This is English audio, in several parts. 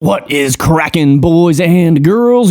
What is crackin', boys and girls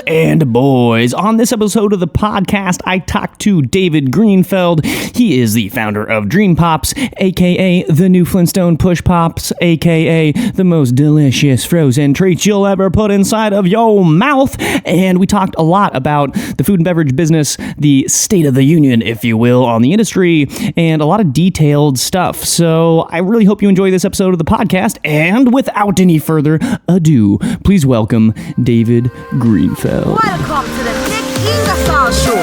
and boys? On this episode of the podcast, I talked to David Greenfeld. He is the founder of Dream Pops, aka the new Flintstone Push Pops, aka the most delicious frozen treats you'll ever put inside of your mouth. And we talked a lot about the food and beverage business, the state of the union, if you will, on the industry, and a lot of detailed stuff. So I really hope you enjoy this episode of the podcast. And without any further ado, please welcome David Greenfeld. Welcome to the Nick Ingersoll Show.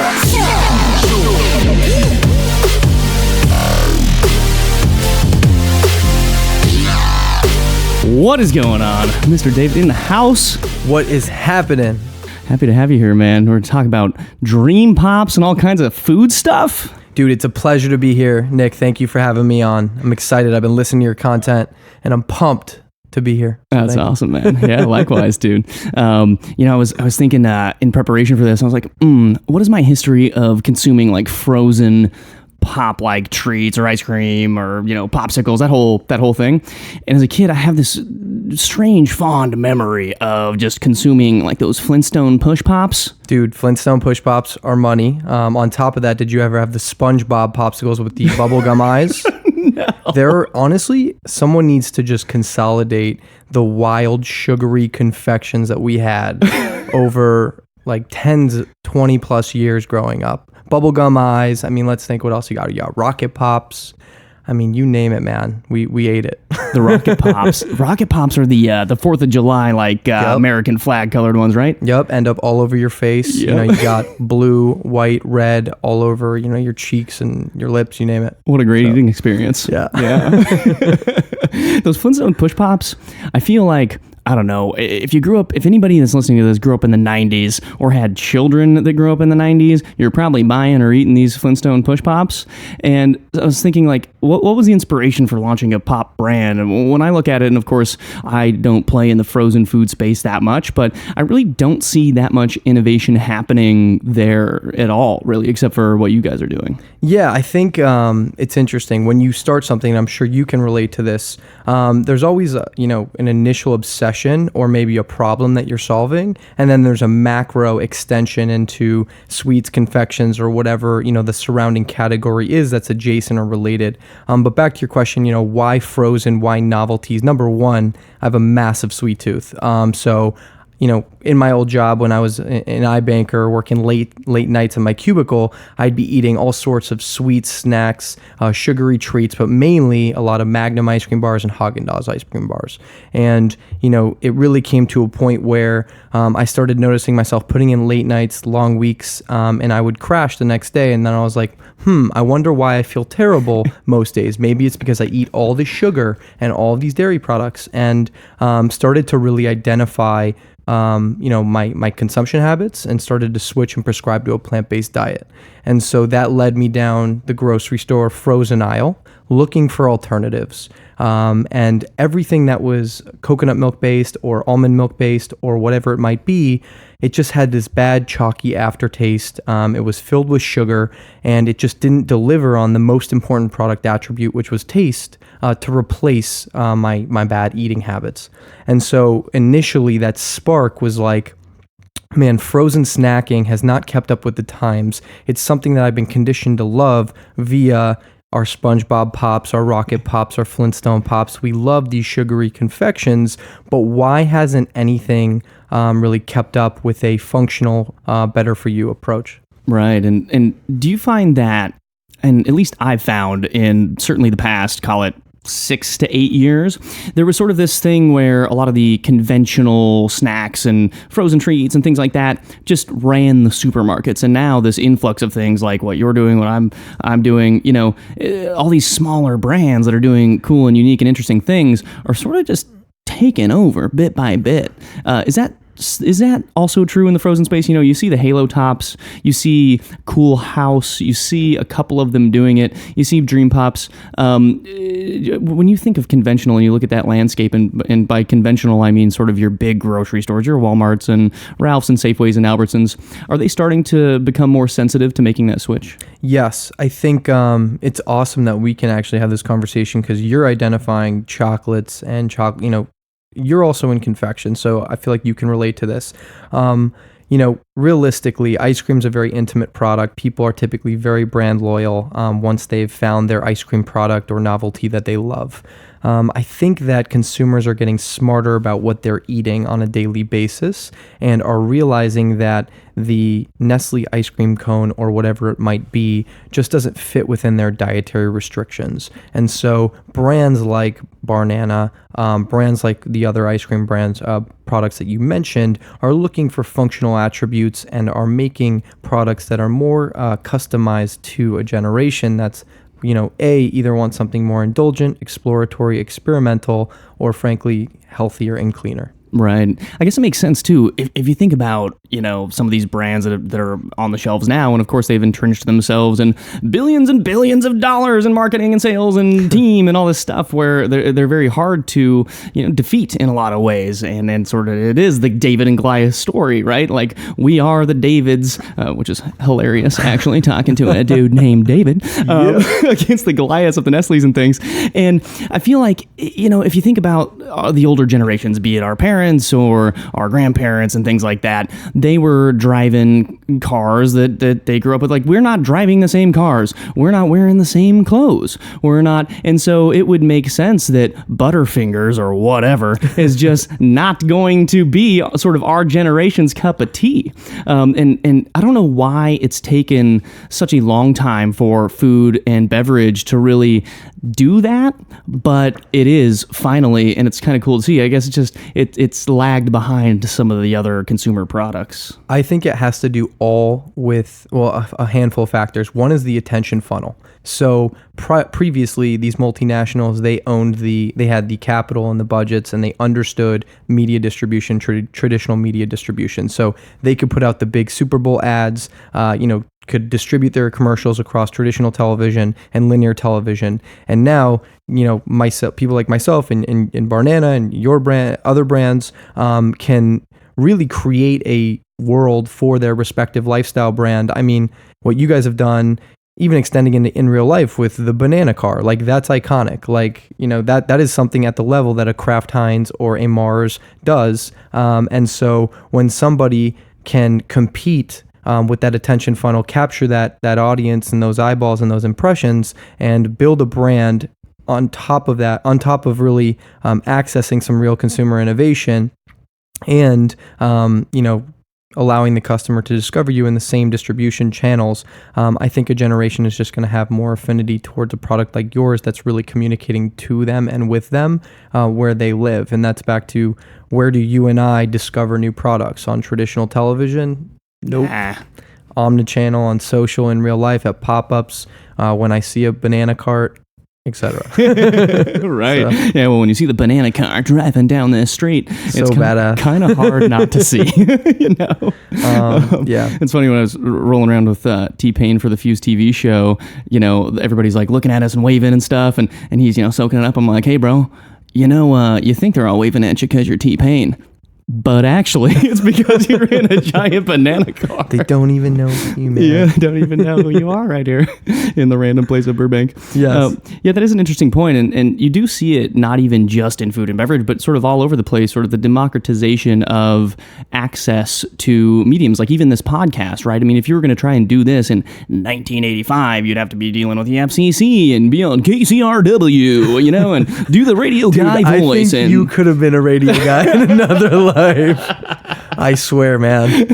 What is going on? Mr. David in the house. What is happening? Happy to have you here, man. We're talking about Dream Pops and all kinds of food stuff. Dude, it's a pleasure to be here. Nick, thank you for having me on. I'm excited. I've been listening to your content, and I'm pumped to be here. That's awesome, man. Yeah, likewise, dude. I was thinking in preparation for this, I was like, what is my history of consuming like frozen pop-like treats or ice cream or, popsicles, that whole thing. And as a kid, I have this strange fond memory of just consuming like those Flintstone Push Pops. Dude, Flintstone Push Pops are money. On top of that, did you ever have the SpongeBob popsicles with the bubblegum eyes? No. There, honestly, someone needs to just consolidate the wild, sugary confections that we had over like 20 plus years growing up. Bubblegum eyes. I mean, let's think what else you got. You got Rocket Pops. I mean, you name it, man. We ate it. The Rocket Pops. Rocket Pops are the 4th of July, Yep. American flag colored ones, right? Yep, end up all over your face. Yep. You got blue, white, red all over, your cheeks and your lips, you name it. What a great eating experience. Yeah. Those Flintstone Push Pops, I feel like, I don't know, if anybody that's listening to this grew up in the 90s or had children that grew up in the 90s, you're probably buying or eating these Flintstone Push Pops. And I was thinking, like, what was the inspiration for launching a pop brand? And when I look at it, and of course, I don't play in the frozen food space that much, but I really don't see that much innovation happening there at all, really, except for what you guys are doing. Yeah, I think it's interesting. When you start something, and I'm sure you can relate to this, there's always, an initial obsession or maybe a problem that you're solving, and then there's a macro extension into sweets, confections, or whatever the surrounding category is that's adjacent or related. But back to your question, why frozen, why novelties? Number one, I have a massive sweet tooth. So in my old job when I was an iBanker working late nights in my cubicle, I'd be eating all sorts of sweet snacks, sugary treats, but mainly a lot of Magnum ice cream bars and Haagen-Dazs ice cream bars. And, it really came to a point where I started noticing myself putting in late nights, long weeks, and I would crash the next day. And then I was like, I wonder why I feel terrible most days. Maybe it's because I eat all this sugar and all of these dairy products, and started to really identify my consumption habits and started to switch and prescribe to a plant-based diet. And so that led me down the grocery store frozen aisle looking for alternatives. And everything that was coconut milk based or almond milk based or whatever it might be, it just had this bad chalky aftertaste. It was filled with sugar, and it just didn't deliver on the most important product attribute, which was taste, to replace my bad eating habits. And so initially that spark was like, man, frozen snacking has not kept up with the times. It's something that I've been conditioned to love via our SpongeBob Pops, our Rocket Pops, our Flintstone Pops. We love these sugary confections, but why hasn't anything really kept up with a functional, better for you approach? Right. And do you find that, and at least I've found in certainly the past, call it 6 to 8 years, there was sort of this thing where a lot of the conventional snacks and frozen treats and things like that just ran the supermarkets. And now this influx of things like what you're doing, what I'm doing, all these smaller brands that are doing cool and unique and interesting things are sort of just taken over bit by bit. Is that also true in the frozen space? You see the Halo Tops, you see Cool House, you see a couple of them doing it, you see Dream Pops. When you think of conventional and you look at that landscape, and by conventional I mean sort of your big grocery stores, your Walmarts and Ralph's and Safeways and Albertsons, are they starting to become more sensitive to making that switch? Yes, I think it's awesome that we can actually have this conversation, because you're identifying chocolates and you're also in confection, so I feel like you can relate to this. Realistically, ice cream is a very intimate product. People are typically very brand loyal once they've found their ice cream product or novelty that they love. I think that consumers are getting smarter about what they're eating on a daily basis and are realizing that the Nestle ice cream cone or whatever it might be just doesn't fit within their dietary restrictions. And so brands like Barnana, brands like the other ice cream brands, products that you mentioned, are looking for functional attributes and are making products that are more customized to a generation that's either want something more indulgent, exploratory, experimental, or frankly, healthier and cleaner. Right. I guess it makes sense, too. If you think about, some of these brands that are on the shelves now, and of course they've entrenched themselves in billions and billions of dollars in marketing and sales and team and all this stuff where they're very hard to, defeat in a lot of ways. And sort of it is the David and Goliath story, right? Like we are the Davids, which is hilarious, actually, talking to a dude named David against the Goliaths of the Nestles and things. And I feel like, if you think about the older generations, be it our parents or our grandparents and things like that, they were driving cars that they grew up with. Like, we're not driving the same cars. We're not wearing the same clothes. We're not. And so it would make sense that Butterfingers or whatever is just not going to be sort of our generation's cup of tea. And I don't know why it's taken such a long time for food and beverage to really do that, but it is finally, and it's kind of cool to see. I guess it's lagged behind some of the other consumer products. I think it has to do all with, a handful of factors. One is the attention funnel. So previously, these multinationals, they had the capital and the budgets, and they understood media distribution, traditional media distribution. So they could put out the big Super Bowl ads, could distribute their commercials across traditional television and linear television. And now, people like myself and Barnana and your brand, other brands, can really create a world for their respective lifestyle brand. I mean, what you guys have done, even extending into in real life with the banana car, like that's iconic. Like, that is something at the level that a Kraft Heinz or a Mars does. And so when somebody can compete with that attention funnel, capture that audience and those eyeballs and those impressions, and build a brand on top of that, on top of really accessing some real consumer innovation, and allowing the customer to discover you in the same distribution channels, I think a generation is just going to have more affinity towards a product like yours that's really communicating to them and with them where they live. And that's back to, where do you and I discover new products? On traditional television? Nope. Omnichannel, on social, in real life, at pop-ups, when I see a banana cart, etc. Right. So, yeah, well, when you see the banana car driving down this street, it's badass. Kind of hard not to see, Yeah. It's funny, when I was rolling around with T-Pain for the Fuse TV show, everybody's like looking at us and waving and stuff, and he's, soaking it up. I'm like, hey, bro, you think they're all waving at you because you're T-Pain. But actually, it's because you're in a giant banana car. They don't even know you, man. Yeah, they don't even know who you are right here in the random place of Burbank. Yes. Yeah, that is an interesting point. And you do see it not even just in food and beverage, but sort of all over the place, sort of the democratization of access to mediums, like even this podcast, right? I mean, if you were going to try and do this in 1985, you'd have to be dealing with the FCC and be on KCRW, and do the radio guy voice. I think you could have been a radio guy in another life. I swear, man.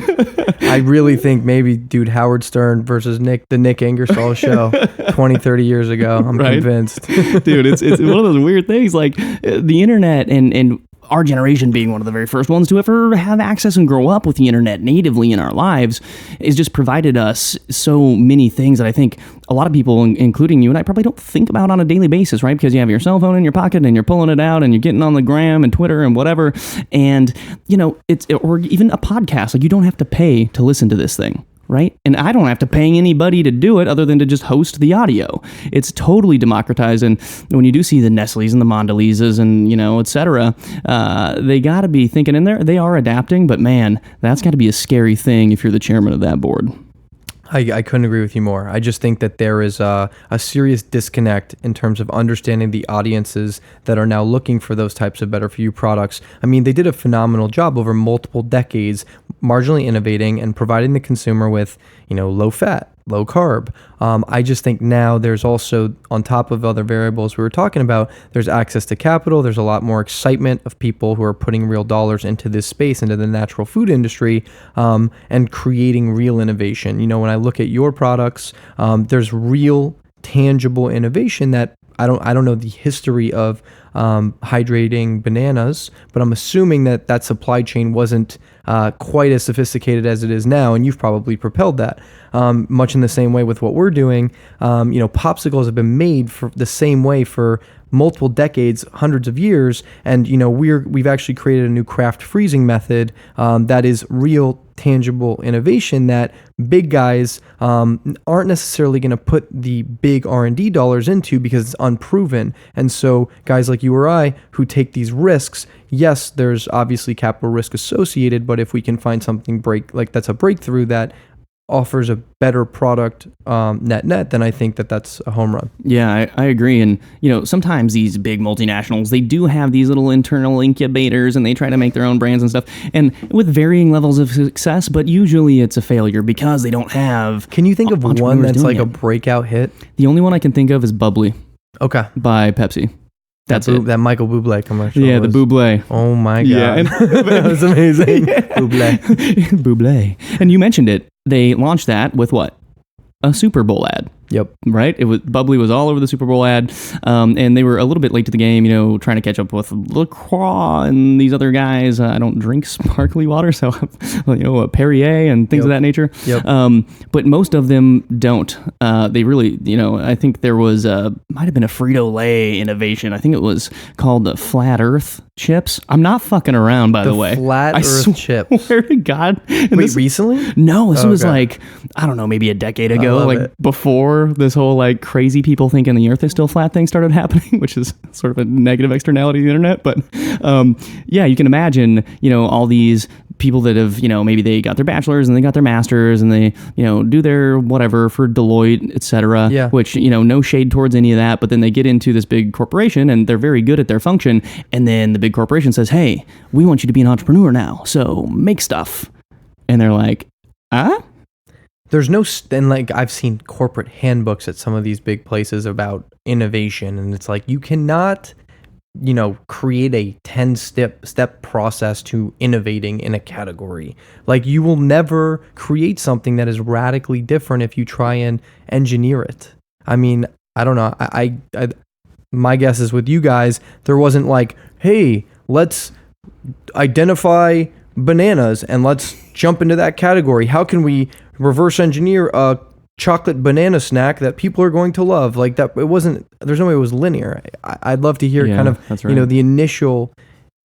I really think maybe, dude, Howard Stern versus the Nick Ingersoll show 20, 30 years ago. I'm convinced. Dude, it's one of those weird things, like the internet and our generation being one of the very first ones to ever have access and grow up with the internet natively in our lives, has just provided us so many things that I think a lot of people, including you and I, probably don't think about on a daily basis, right? Because you have your cell phone in your pocket and you're pulling it out and you're getting on the gram and Twitter and whatever. And, or even a podcast, like you don't have to pay to listen to this thing. Right? And I don't have to pay anybody to do it other than to just host the audio. It's totally democratized. And when you do see the Nestles and the Mondeleses and, et cetera, they got to be thinking, and they are adapting, but man, that's got to be a scary thing if you're the chairman of that board. I couldn't agree with you more. I just think that there is a serious disconnect in terms of understanding the audiences that are now looking for those types of better for you products. I mean, they did a phenomenal job over multiple decades, marginally innovating and providing the consumer with, low fat, low carb. I just think now there's also, on top of other variables we were talking about, there's access to capital. There's a lot more excitement of people who are putting real dollars into this space, into the natural food industry, and creating real innovation. When I look at your products, there's real tangible innovation that I don't know the history of hydrating bananas, but I'm assuming that supply chain wasn't quite as sophisticated as it is now, and you've probably propelled that. Much in the same way with what we're doing, popsicles have been made for the same way for multiple decades, hundreds of years, and we've actually created a new craft freezing method that is real tangible innovation that big guys aren't necessarily going to put the big R&D dollars into because it's unproven. And so guys like you or I who take these risks, yes, there's obviously capital risk associated, but if we can find something that's a breakthrough that offers a better product net, then I think that's a home run. Yeah, I agree. And, sometimes these big multinationals, they do have these little internal incubators and they try to make their own brands and stuff, and with varying levels of success, but usually it's a failure because they don't have. Can you think of one that's like a breakout hit? The only one I can think of is Bubbly. Okay. By Pepsi. That's it. That Michael Bublé commercial. Yeah, the Bublé. Oh my God. Yeah. That was amazing. Bublé. Bublé. And you mentioned it. They launched that with what? A Super Bowl ad. Yep. Right? Bubbly was all over the Super Bowl ad, and they were a little bit late to the game, trying to catch up with LaCroix and these other guys. I don't drink sparkly water, so, a Perrier and things of that nature. Yep. But most of them don't. They really, I think there was, might have been a Frito-Lay innovation. I think it was called the Flat Earth chips. I'm not fucking around, by the way. Flat Earth chips. Swear to God. Wait, recently? No, this was like, I don't know, maybe a decade ago, before this whole crazy people thinking the earth is still flat thing started happening, which is sort of a negative externality of the internet. But yeah, you can imagine, all these people that have, maybe they got their bachelor's and they got their master's and they, do their whatever for Deloitte, etc. Yeah. Which, no shade towards any of that. But then they get into this big corporation and they're very good at their function. And then the big corporation says, hey, we want you to be an entrepreneur now. So make stuff. And they're like, There's and I've seen corporate handbooks at some of these big places about innovation, and it's like you cannot, create a 10-step process to innovating in a category. Like you will never create something that is radically different if you try and engineer it. I mean, I don't know. I my guess is with you guys, there wasn't like, hey, let's identify bananas and let's jump into that category. How can we reverse engineer a chocolate banana snack that people are going to love? Like that, it wasn't. There's no way it was linear. I'd love to hear kind of that's right. The initial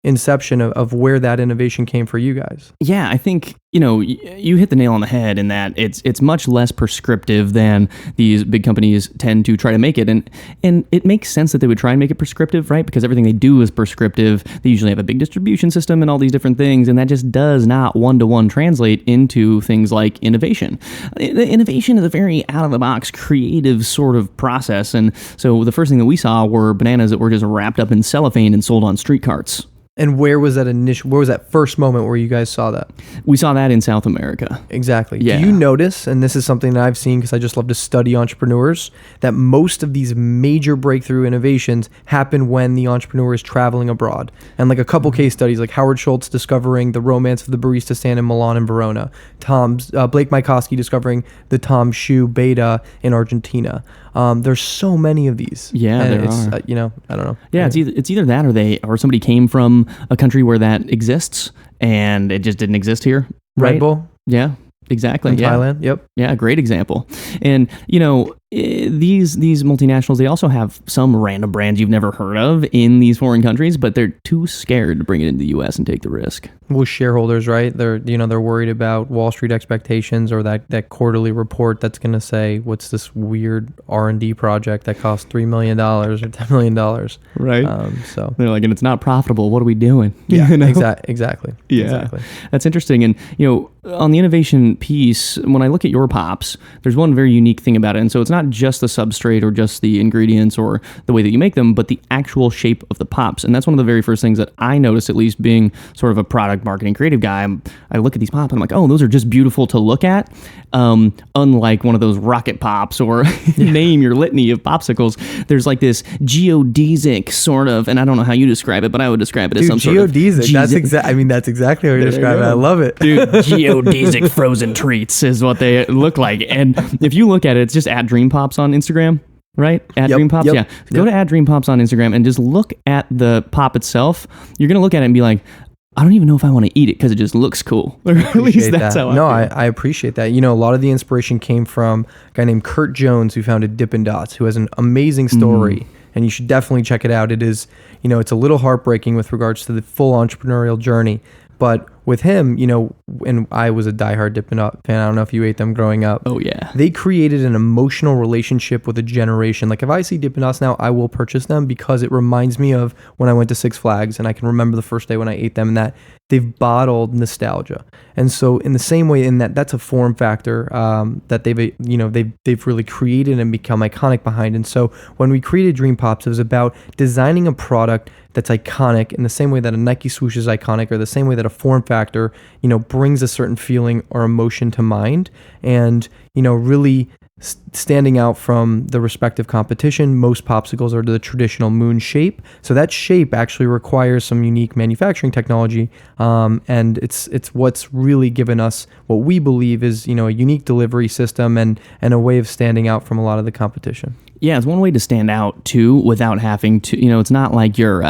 inception of where that innovation came for you guys. Yeah, I think you hit the nail on the head in that it's much less prescriptive than these big companies tend to try to make it, and it makes sense that they would try and make it prescriptive, right? Because everything they do is prescriptive. They usually have a big distribution system and all these different things, and that just does not one-to-one translate into things like innovation. The innovation is a very out-of-the-box, creative sort of process, and so the first thing that we saw were bananas that were just wrapped up in cellophane and sold on street carts. And where was that first moment where you guys saw that? We saw that in South America. Exactly. Yeah. Do you notice, and this is something that I've seen because I just love to study entrepreneurs, that most of these major breakthrough innovations happen when the entrepreneur is traveling abroad? And like a couple case studies, like Howard Schultz discovering the romance of the barista stand in Milan and Verona, Blake Mycoskie discovering the Tom Shoe beta in Argentina. There's so many of these. Yeah, and there it's, are. I don't know. Yeah, it's either that or somebody came from a country where that exists and it just didn't exist here. Right? Red Bull. Yeah, exactly. In Thailand. Yep. Yeah, great example. And, these multinationals, they also have some random brands you've never heard of in these foreign countries, but they're too scared to bring it into the U.S. and take the risk. Well, shareholders, right? They're worried about Wall Street expectations or that quarterly report that's going to say, what's this weird R&D project that costs $3 million or $10 million? Right. So they're like, and it's not profitable. What are we doing? Yeah, You know? exactly. Yeah, Exactly. That's interesting. And, on the innovation piece, when I look at your pops, there's one very unique thing about it. And so it's not just the substrate or just the ingredients or the way that you make them, but the actual shape of the pops. And that's one of the very first things that I noticed, at least being sort of a product marketing creative guy. I look at these pops and I'm like, oh, those are just beautiful to look at. Unlike one of those rocket pops or name your litany of popsicles, there's like this geodesic sort of, and I don't know how you describe it, but I would describe it as some sort of geodesic. That's exactly how you describe it. I love it. Dude, geodesic frozen treats is what they look like. And if you look at it, it's just at Dream Pops on Instagram, right? At Dream Pops, yeah. Go to at Dream Pops on Instagram and just look at the pop itself. You're going to look at it and be like, I don't even know if I want to eat it because it just looks cool. Or at least that's how I feel. I appreciate that. A lot of the inspiration came from a guy named Kurt Jones, who founded Dippin' Dots, who has an amazing story. And you should definitely check it out. It is, it's a little heartbreaking with regards to the full entrepreneurial journey. But with him, and I was a diehard Dippin' Dot fan. I don't know if you ate them growing up. Oh, yeah. They created an emotional relationship with a generation. Like if I see Dippin' Dots now, I will purchase them because it reminds me of when I went to Six Flags and I can remember the first day when I ate them, and that they've bottled nostalgia. And so in the same way, in that's a form factor that they've really created and become iconic behind. And so when we created Dream Pops, it was about designing a product that's iconic in the same way that a Nike swoosh is iconic, or the same way that a form factor, brings a certain feeling or emotion to mind, and, really standing out from the respective competition. Most popsicles are the traditional moon shape. So that shape actually requires some unique manufacturing technology. And it's what's really given us what we believe is, a unique delivery system and a way of standing out from a lot of the competition. Yeah, it's one way to stand out too, without having to. It's not like you're,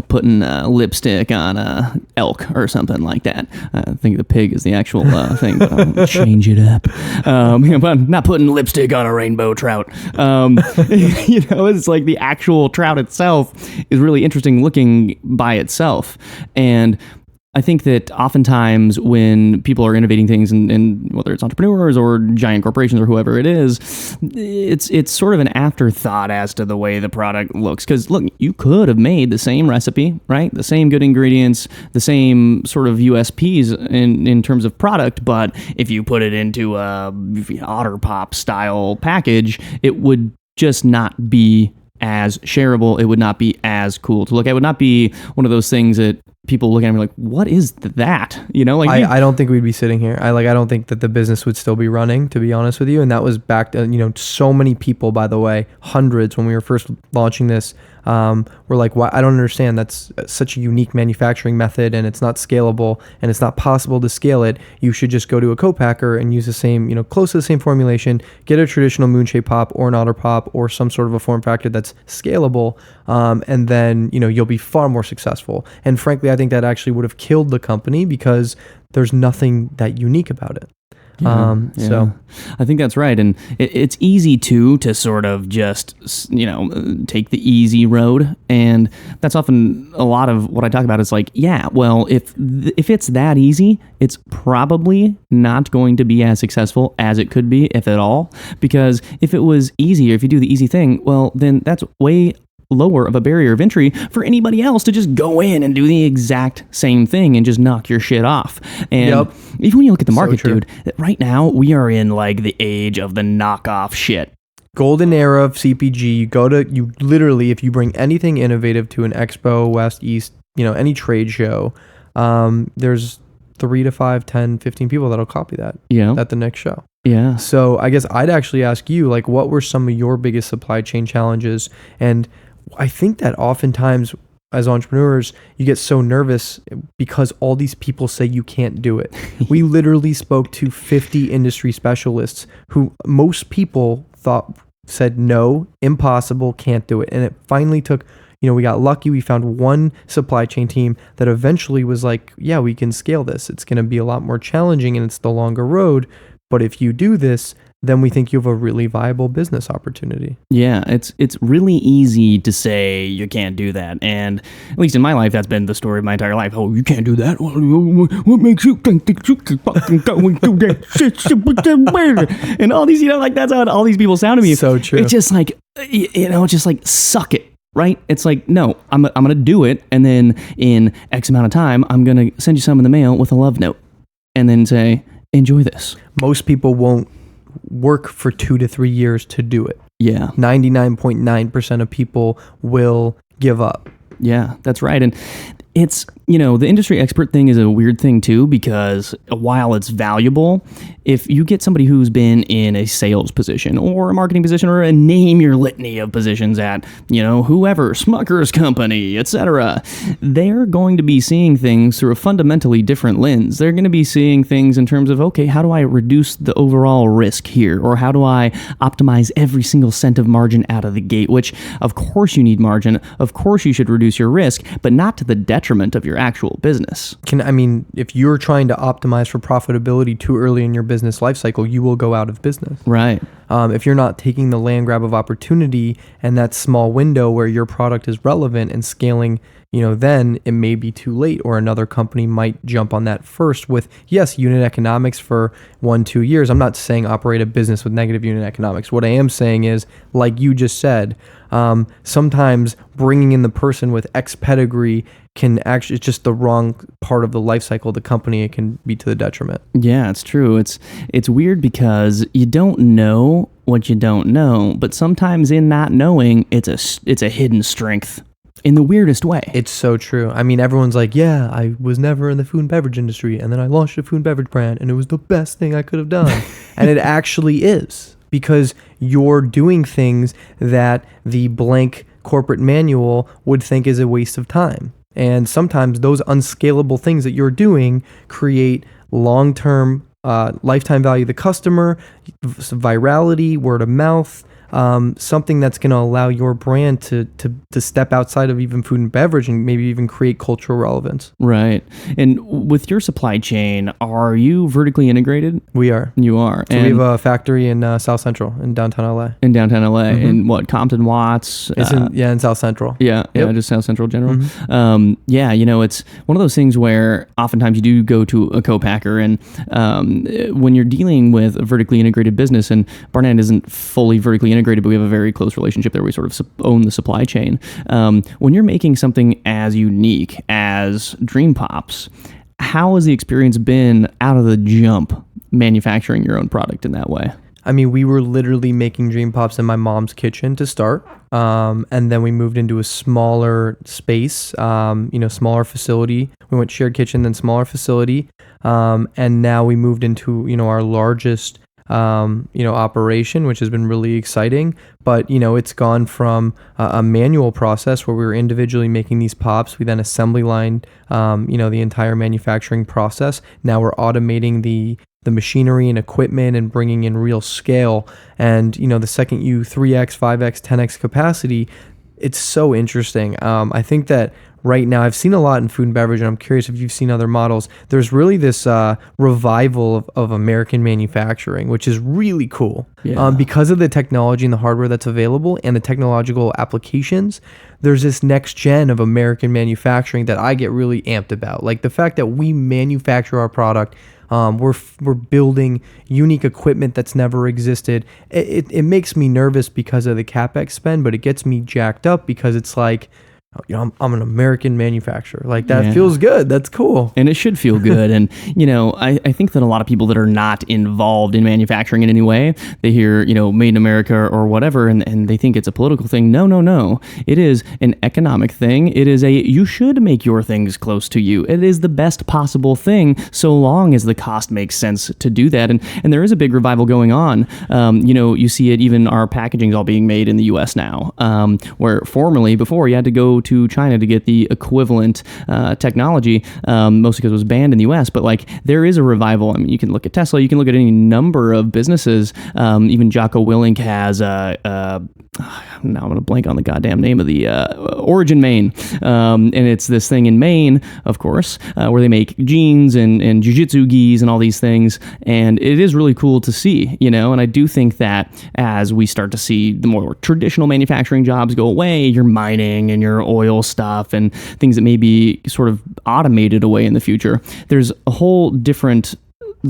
putting lipstick on a elk or something like that. I think the pig is the actual thing, but I'll change it up. But I'm not putting lipstick on a rainbow trout. It's like the actual trout itself is really interesting looking by itself, and I think that oftentimes when people are innovating things, and whether it's entrepreneurs or giant corporations or whoever it is, it's sort of an afterthought as to the way the product looks. Because look, you could have made the same recipe, right? The same good ingredients, the same sort of USPs in terms of product, but if you put it into a Otter Pop style package, it would just not be as shareable. It would not be as cool to look at. It would not be one of those things that people look at me like, what is that? I don't think we'd be sitting here. I don't think that the business would still be running, to be honest with you. And that was back to, so many people, by the way, hundreds when we were first launching this, were like, why? I don't understand. That's such a unique manufacturing method, and it's not scalable, and it's not possible to scale it. You should just go to a co-packer and use the same, close to the same formulation, get a traditional moon shape pop or an Otter Pop or some sort of a form factor that's scalable. And then, you'll be far more successful. And frankly, I think that actually would have killed the company because there's nothing that unique about it. So I think that's right. And it's easy to sort of just, take the easy road. And that's often a lot of what I talk about is like, yeah, well, if it's that easy, it's probably not going to be as successful as it could be, if at all. Because if it was easier, if you do the easy thing, well, then that's way lower of a barrier of entry for anybody else to just go in and do the exact same thing and just knock your shit off. And even when you look at the market, dude, right now we are in like the age of the knockoff shit. Golden era of CPG. You literally, if you bring anything innovative to an expo, West, East, any trade show, there's 3 to 5, 10, 15 people that'll copy that at the next show. Yeah. So I guess I'd actually ask you, like, what were some of your biggest supply chain challenges? And I think that oftentimes as entrepreneurs, you get so nervous because all these people say you can't do it. We literally spoke to 50 industry specialists who most people said no, impossible, can't do it. And it finally took, we got lucky. We found one supply chain team that eventually was like, yeah, we can scale this. It's going to be a lot more challenging and it's the longer road. But if you do this, then we think you have a really viable business opportunity. Yeah, it's really easy to say you can't do that, and at least in my life, that's been the story of my entire life. Oh, you can't do that. What makes you think that you can fucking go and do that shit? And all these, like that's how all these people sound to me. So true. It's just like, just like suck it. Right? It's like, no, I'm going to do it. And then in X amount of time, I'm going to send you some in the mail with a love note and then say, enjoy this. Most people won't work for 2 to 3 years to do it. Yeah. 99.9% of people will give up. Yeah, that's right. And it's, the industry expert thing is a weird thing too, because while it's valuable, if you get somebody who's been in a sales position or a marketing position or a name your litany of positions at, whoever, Smucker's company, etc., they're going to be seeing things through a fundamentally different lens. They're going to be seeing things in terms of, okay, how do I reduce the overall risk here? Or how do I optimize every single cent of margin out of the gate? Which, of course, you need margin. Of course, you should reduce your risk, but not to the detriment of your actual business. If you're trying to optimize for profitability too early in your business life cycle, you will go out of business. Right. If you're not taking the land grab of opportunity and that small window where your product is relevant and scaling, then it may be too late, or another company might jump on that first with, yes, unit economics for 1-2 years. I'm not saying operate a business with negative unit economics. What I am saying is, like you just said, sometimes bringing in the person with X pedigree can actually, it's just the wrong part of the life cycle of the company. It can be to the detriment. Yeah, it's true. It's weird because you don't know what you don't know, but sometimes in not knowing, it's a hidden strength in the weirdest way. It's so true. Everyone's like, yeah, I was never in the food and beverage industry, and then I launched a food and beverage brand, and it was the best thing I could have done. And it actually is, because you're doing things that the blank corporate manual would think is a waste of time. And sometimes those unscalable things that you're doing create long-term lifetime value of the customer, virality, word of mouth, something that's going to allow your brand to step outside of even food and beverage and maybe even create cultural relevance. Right. And with your supply chain, are you vertically integrated? We are. You are. So we have a factory in South Central in downtown LA. In downtown LA. In what, Compton Watts? It's in South Central. Yeah, Yep. Just South Central General. It's one of those things where oftentimes you do go to a co-packer, and when you're dealing with a vertically integrated business, and Barnett isn't fully vertically integrated, but we have a very close relationship there. We sort of own the supply chain. When you're making something as unique as Dream Pops, how has the experience been out of the jump manufacturing your own product in that way? We were literally making Dream Pops in my mom's kitchen to start. And then we moved into a smaller space, smaller facility. We went shared kitchen, then smaller facility. And now we moved into, our largest operation, which has been really exciting. But, it's gone from a manual process where we were individually making these pops. We then assembly lined, the entire manufacturing process. Now we're automating the machinery and equipment and bringing in real scale. And, the second you 3x, 5x, 10x capacity, it's so interesting. I think that right now, I've seen a lot in food and beverage, and I'm curious if you've seen other models. There's really this revival of American manufacturing, which is really cool. Yeah. Because of the technology and the hardware that's available and the technological applications, there's this next gen of American manufacturing that I get really amped about. Like the fact that we manufacture our product, we're building unique equipment that's never existed. It makes me nervous because of the CapEx spend, but it gets me jacked up because it's like, I'm an American manufacturer. Like that feels good. That's cool. And it should feel good. And, I think that a lot of people that are not involved in manufacturing in any way, they hear, made in America or whatever, and they think it's a political thing. No. It is an economic thing. It is you should make your things close to you. It is the best possible thing so long as the cost makes sense to do that. And there is a big revival going on. You see it, even our packaging is all being made in the U.S. now, where formerly before you had to go to China to get the equivalent technology, mostly because it was banned in the US. But like, there is a revival. I mean, you can look at Tesla, you can look at any number of businesses. Even Jocko Willink has now I'm going to blank on the goddamn name of the Origin Maine. And it's this thing in Maine, of course, where they make jeans and jiu-jitsu gis and all these things. And it is really cool to see, and I do think that as we start to see the more traditional manufacturing jobs go away, your mining and your oil stuff and things that may be sort of automated away in the future, there's a whole different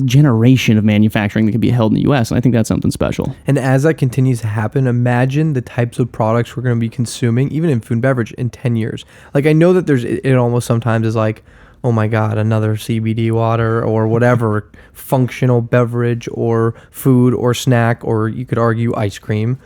generation of manufacturing that can be held in the US, and I think that's something special. And as that continues to happen, imagine the types of products we're going to be consuming, even in food and beverage, in 10 years. Like, I know that it almost sometimes is like, oh my God, another CBD water or whatever functional beverage or food or snack, or you could argue ice cream,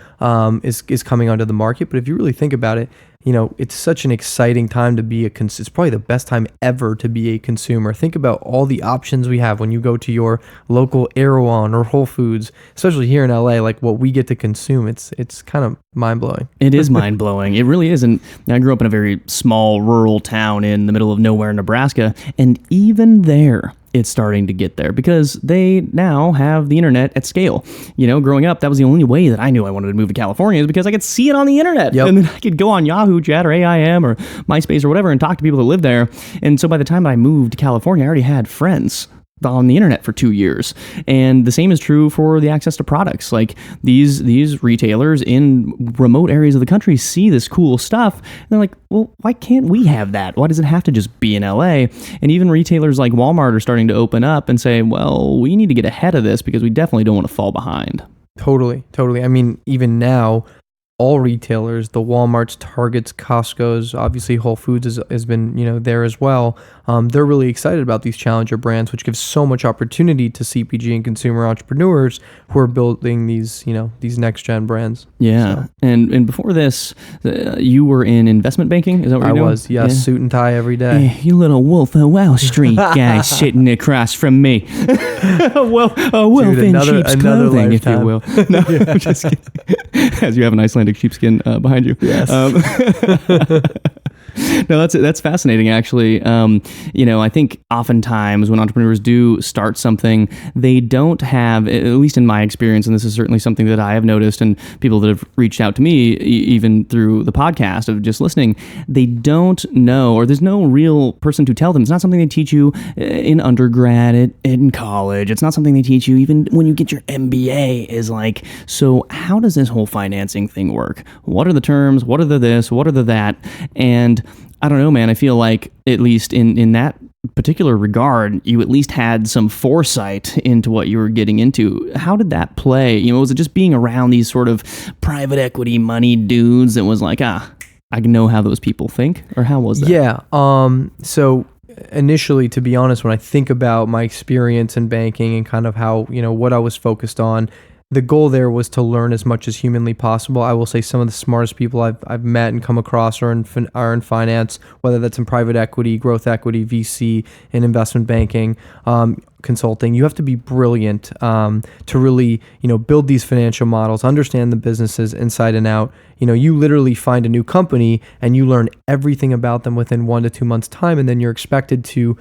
is coming onto the market. But if you really think about it, it's such an exciting time to be it's probably the best time ever to be a consumer. Think about all the options we have when you go to your local Erewhon or Whole Foods, especially here in LA, like what we get to consume. It's kind of mind-blowing. It is mind-blowing. It really is. And I grew up in a very small rural town in the middle of nowhere, Nebraska, and even there, it's starting to get there because they now have the internet at scale. Growing up, that was the only way that I knew I wanted to move to California, is because I could see it on the internet. Yep. And then I could go on Yahoo Chat or AIM or MySpace or whatever and talk to people that live there. And so by the time I moved to California, I already had friends on the internet for 2 years. And the same is true for the access to products. Like, these retailers in remote areas of the country see this cool stuff, and they're like, well, why can't we have that? Why does it have to just be in LA? And even retailers like Walmart are starting to open up and say, well, we need to get ahead of this because we definitely don't want to fall behind. Totally. I mean, even now, all retailers, the Walmarts, Targets, Costco's, obviously Whole Foods has been, there as well. They're really excited about these challenger brands, which gives so much opportunity to CPG and consumer entrepreneurs who are building these next gen brands. Yeah. So. And before this, you were in investment banking. Is that what you're doing? I was, yes. Yeah. Suit and tie every day. Hey, you little Wolf of Wall Street guy sitting across from me. A wolf in sheep's clothing, if you will. No, I'm just kidding. As you have a nice Icelandic sheepskin behind you. Yes. No, that's fascinating, actually. I think oftentimes when entrepreneurs do start something, they don't have, at least in my experience, and this is certainly something that I have noticed, and people that have reached out to me, even through the podcast of just listening, they don't know, or there's no real person to tell them. It's not something they teach you in undergrad, in college. It's not something they teach you even when you get your MBA, is like, so how does this whole financing thing work? What are the terms? What are the this? What are the that? And I don't know, man. I feel like, at least in that particular regard, you at least had some foresight into what you were getting into. How did that play? Was it just being around these sort of private equity money dudes that was like, I know how those people think? Or how was that? Yeah. So initially, to be honest, when I think about my experience in banking and kind of how, what I was focused on, the goal there was to learn as much as humanly possible. I will say some of the smartest people I've met and come across are in finance, whether that's in private equity, growth equity, VC, and investment banking, consulting. You have to be brilliant to really, build these financial models, understand the businesses inside and out. You literally find a new company and you learn everything about them within 1 to 2 months' time, and then you're expected to,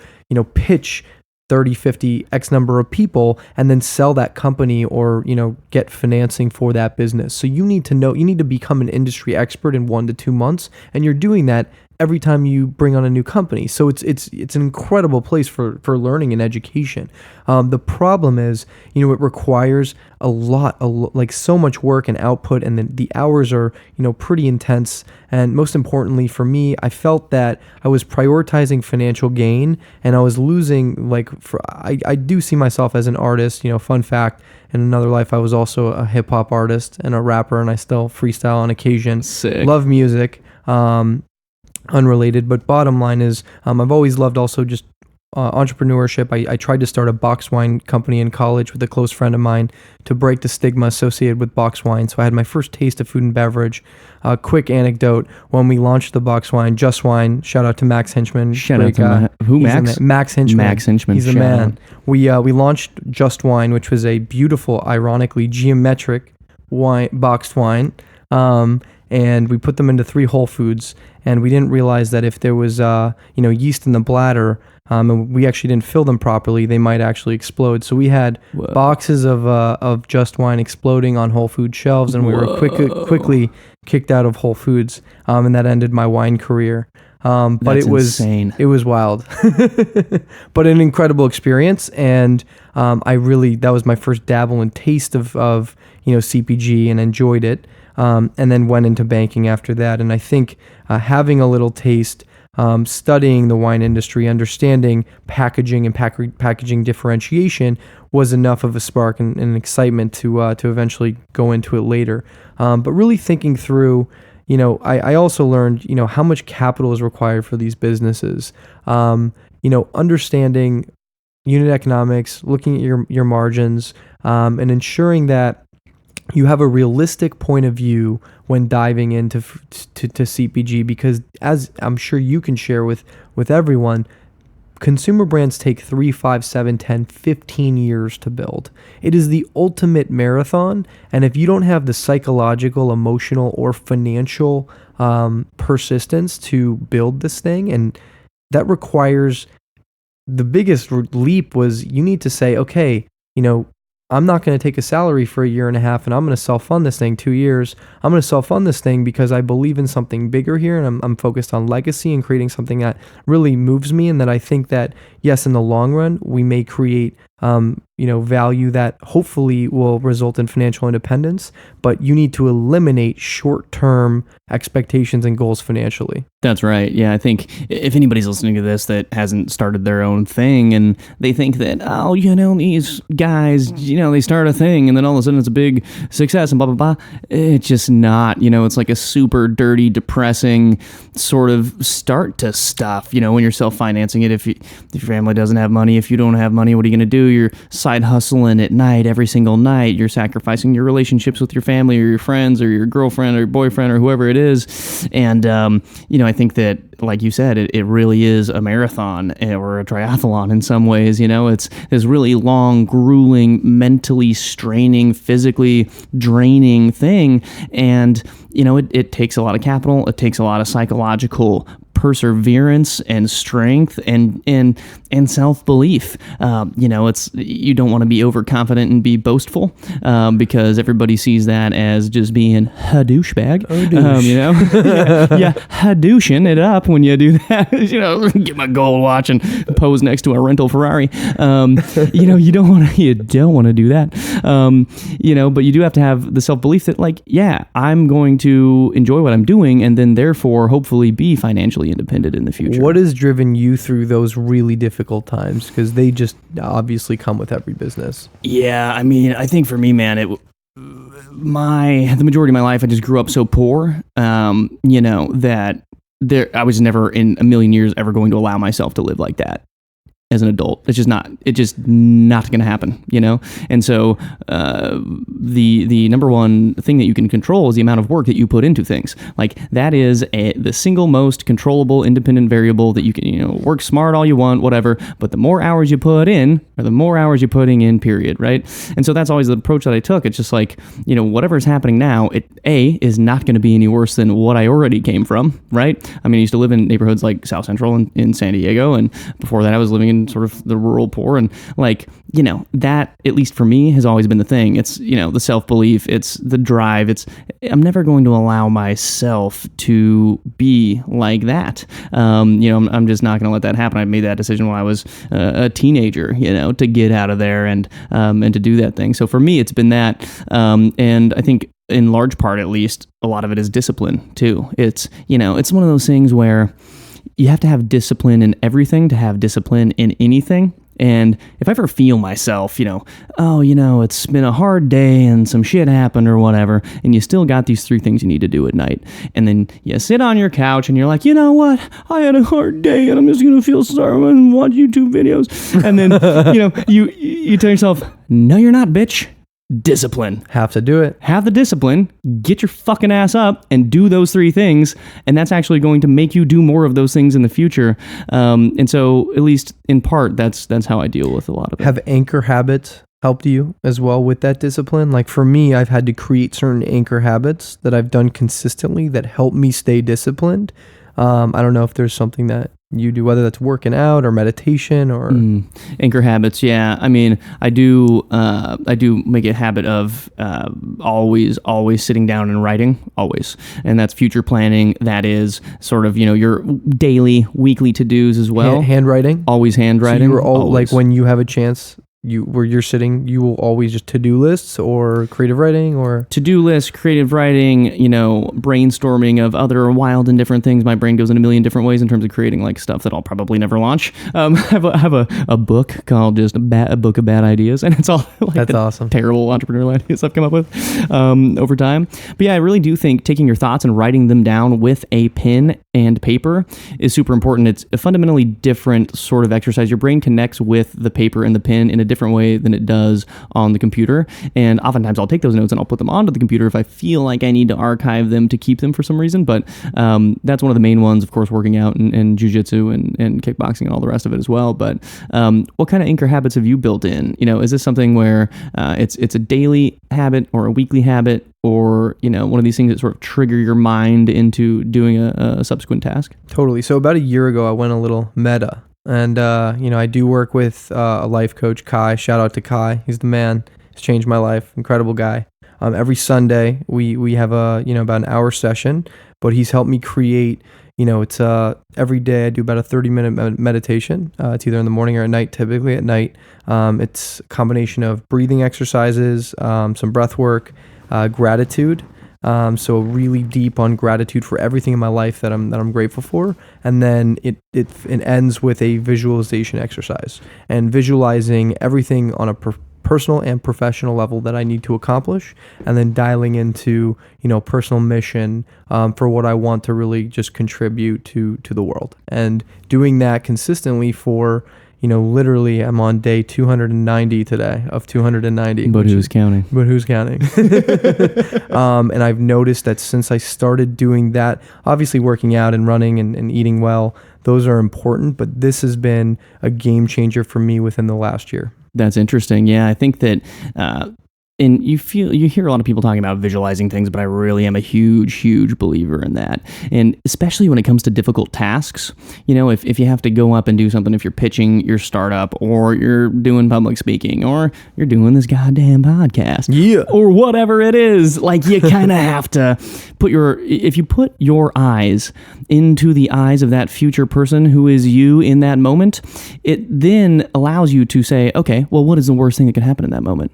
pitch 30, 50, X number of people, and then sell that company or, get financing for that business. So you need to become an industry expert in 1 to 2 months, and you're doing that every time you bring on a new company. So it's an incredible place for learning and education. The problem is, it requires a lot, like so much work and output, and then the hours are, pretty intense. And most importantly for me, I felt that I was prioritizing financial gain, and I was losing, I do see myself as an artist. Fun fact, in another life, I was also a hip hop artist and a rapper, and I still freestyle on occasion. Sick. Love music. Unrelated, but bottom line is, I've always loved also just entrepreneurship. I tried to start a box wine company in college with a close friend of mine to break the stigma associated with box wine. So I had my first taste of food and beverage. Quick anecdote: when we launched the box wine, Just Wine, shout out to Max Hinchman. Shout out to Max? Max Hinchman. Max Hinchman. He's the man. We launched Just Wine, which was a beautiful, ironically geometric boxed wine. And we put them into 3 Whole Foods, and we didn't realize that if there was yeast in the bladder, and we actually didn't fill them properly, they might actually explode. So we had boxes of Just Wine exploding on Whole Foods shelves, and we were quickly kicked out of Whole Foods, and that ended my wine career. But That's it was insane. It was wild, but an incredible experience. And that was my first dabble and taste of CPG, and enjoyed it. And then went into banking after that. And I think having a little taste, studying the wine industry, understanding packaging and packaging differentiation was enough of a spark and excitement to eventually go into it later. But really thinking through, I also learned, how much capital is required for these businesses. Understanding unit economics, looking at your margins, and ensuring that you have a realistic point of view when diving into CPG, because as I'm sure you can share with everyone, consumer brands take 3, 5, 7, 10, 15 years to build. It is the ultimate marathon, and if you don't have the psychological, emotional, or financial persistence to build this thing, and that requires, the biggest leap was you need to say, okay, I'm not going to take a salary for a year and a half, and I'm going to self-fund this thing 2 years. I'm going to self-fund this thing because I believe in something bigger here, and I'm focused on legacy and creating something that really moves me, and that I think that, yes, in the long run, we may create value that hopefully will result in financial independence, but you need to eliminate short-term expectations and goals financially. That's right. Yeah, I think if anybody's listening to this that hasn't started their own thing, and they think that, these guys, they start a thing and then all of a sudden it's a big success and blah, blah, blah. It's just not, it's like a super dirty, depressing sort of start to stuff, when you're self-financing it. If your family doesn't have money, if you don't have money, what are you going to do? You're side hustling at night, every single night. You're sacrificing your relationships with your family or your friends or your girlfriend or your boyfriend or whoever it is. And, I think that, like you said, it really is a marathon or a triathlon in some ways. It's this really long, grueling, mentally straining, physically draining thing. And, it takes a lot of capital. It takes a lot of psychological perseverance and strength and self-belief. It's, you don't want to be overconfident and be boastful, because everybody sees that as just being a douchebag. Hadoushin it up when you do that. Get my gold watch and pose next to a rental Ferrari. You don't want to do that. But you do have to have the self-belief that I'm going to enjoy what I'm doing, and then therefore hopefully be financially independent in the future. What has driven you through those really difficult times? Because they just obviously come with every business. Yeah, I think for me, man, the majority of my life I just grew up so poor, that I was never in a million years ever going to allow myself to live like that as an adult. It's just not going to happen, And so the number one thing that you can control is the amount of work that you put into things. That is the single most controllable independent variable that you can, work smart all you want, whatever, but the more hours you put in, or the more hours you're putting in, period, right? And so that's always the approach that I took. It's just whatever's happening now, it is not going to be any worse than what I already came from, right? I used to live in neighborhoods like South Central in San Diego, and before that I was living in sort of the rural poor, and that, at least for me, has always been the thing. It's the self-belief, it's the drive, I'm never going to allow myself to be like that. I'm just not going to let that happen. I made that decision when I was a teenager, to get out of there and to do that thing. So for me, it's been that, and I think in large part, at least, a lot of it is discipline too. It's it's one of those things where you have to have discipline in everything to have discipline in anything. And if I ever feel myself, it's been a hard day and some shit happened or whatever, and you still got these 3 things you need to do at night, and then you sit on your couch and you're like, you know what? I had a hard day and I'm just going to feel sorry and watch YouTube videos. And then, you tell yourself, no, you're not, bitch. Discipline. Have to do it. Have the discipline, get your fucking ass up and do those 3 things, and that's actually going to make you do more of those things in the future. And so, at least in part, that's how I deal with a lot of it. Have anchor habits helped you as well with that discipline? Like for me, I've had to create certain anchor habits that I've done consistently that help me stay disciplined. I don't know if there's something that you do, whether that's working out or meditation or Anchor habits. Yeah. I mean, I do make a habit of always sitting down and writing, always. And that's future planning. That is sort of, your daily, weekly to-dos as well. handwriting. Always handwriting. So you were all always. like when you have a chance, where you're sitting, you will always just to-do lists or creative writing or to-do list, creative writing, brainstorming of other wild and different things. My brain goes in a million different ways in terms of creating like stuff that I'll probably never launch. I have a book called just a book of bad ideas, and it's all like That's the awesome. terrible entrepreneurial ideas I've come up with over time. But yeah, I really do think taking your thoughts and writing them down with a pen and paper is super important. It's a fundamentally different sort of exercise. Your brain connects with the paper and the pen in a different way than it does on the computer. And oftentimes I'll take those notes and I'll put them onto the computer if I feel like I need to archive them to keep them for some reason. But that's one of the main ones, of course, working out and jiu-jitsu and kickboxing and all the rest of it as well. But what kind of anchor habits have you built in? Is this something where it's a daily habit or a weekly habit, or one of these things that sort of trigger your mind into doing a subsequent task? Totally. So about a year ago, I went a little meta. And, I do work with a life coach, Kai. Shout out to Kai. He's the man. He's changed my life. Incredible guy. Every Sunday, we have about an hour session, but he's helped me create, it's every day I do about a 30-minute meditation. It's either in the morning or at night, typically at night. It's a combination of breathing exercises, some breath work, gratitude. So really deep on gratitude for everything in my life that I'm grateful for, and then it ends with a visualization exercise and visualizing everything on a personal and professional level that I need to accomplish, and then dialing into personal mission for what I want to really just contribute to the world, and doing that consistently for. Literally, I'm on day 290 today of 290. But who's counting? But who's counting? And I've noticed that since I started doing that, obviously working out and running and eating well, those are important, but this has been a game changer for me within the last year. That's interesting. Yeah, I think that and you hear a lot of people talking about visualizing things, but I really am a huge believer in that. And especially when it comes to difficult tasks, if you have to go up and do something, if you're pitching your startup, or you're doing public speaking, or you're doing this goddamn podcast, or whatever it is, like you kind of have to if you put your eyes into the eyes of that future person who is you in that moment, it then allows you to say, okay, well, what is the worst thing that could happen in that moment?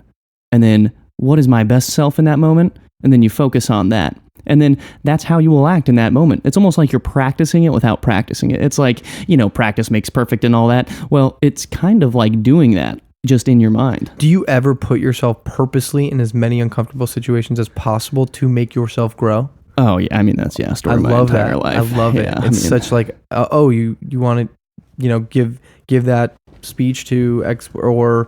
And then, what is my best self in that moment? And then you focus on that. And then that's how you will act in that moment. It's almost like you're practicing it without practicing it. It's like, practice makes perfect and all that. Well, it's kind of like doing that just in your mind. Do you ever put yourself purposely in as many uncomfortable situations as possible to make yourself grow? Oh, yeah. I mean, that's, a story of my entire life. I love it. It's such like, you want to, give that speech to or,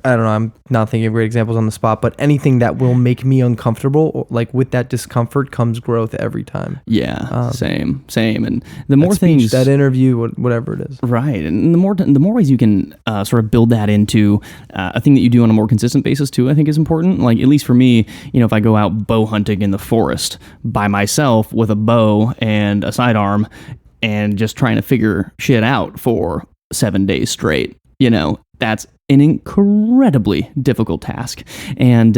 I don't know, I'm not thinking of great examples on the spot, but anything that will make me uncomfortable, like with that discomfort comes growth every time. Yeah, same. And the more that speech, things, that interview, whatever it is. Right. And the more ways you can sort of build that into a thing that you do on a more consistent basis too, I think is important. Like, at least for me, if I go out bow hunting in the forest by myself with a bow and a sidearm and just trying to figure shit out for 7 days straight, that's an incredibly difficult task. And,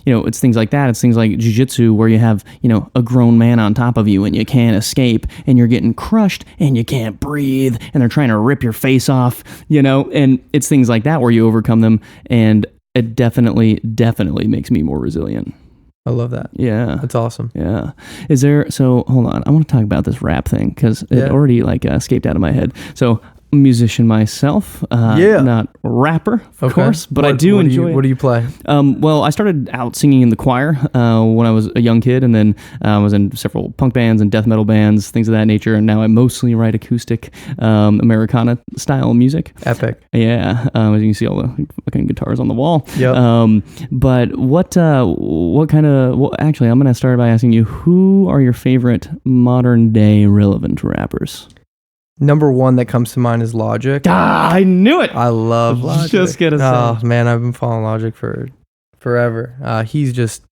it's things like that. It's things like jiu-jitsu where you have, a grown man on top of you and you can't escape and you're getting crushed and you can't breathe and they're trying to rip your face off, and it's things like that where you overcome them. And it definitely makes me more resilient. I love that. Yeah. That's awesome. Yeah. So hold on. I want to talk about this rap thing because it already escaped out of my head. So, musician myself, not rapper, of course, but I do enjoy. What do you play? Well, I started out singing in the choir when I was a young kid, and then I was in several punk bands and death metal bands, things of that nature. And now I mostly write acoustic Americana style music. Epic. Yeah, as you can see, all the fucking guitars on the wall. Yep. But what kind of? Well, actually, I'm gonna start by asking you, who are your favorite modern day relevant rappers? Number one that comes to mind is Logic. I knew it. I love Logic. Just gonna say. Oh man, I've been following Logic for forever. He's just,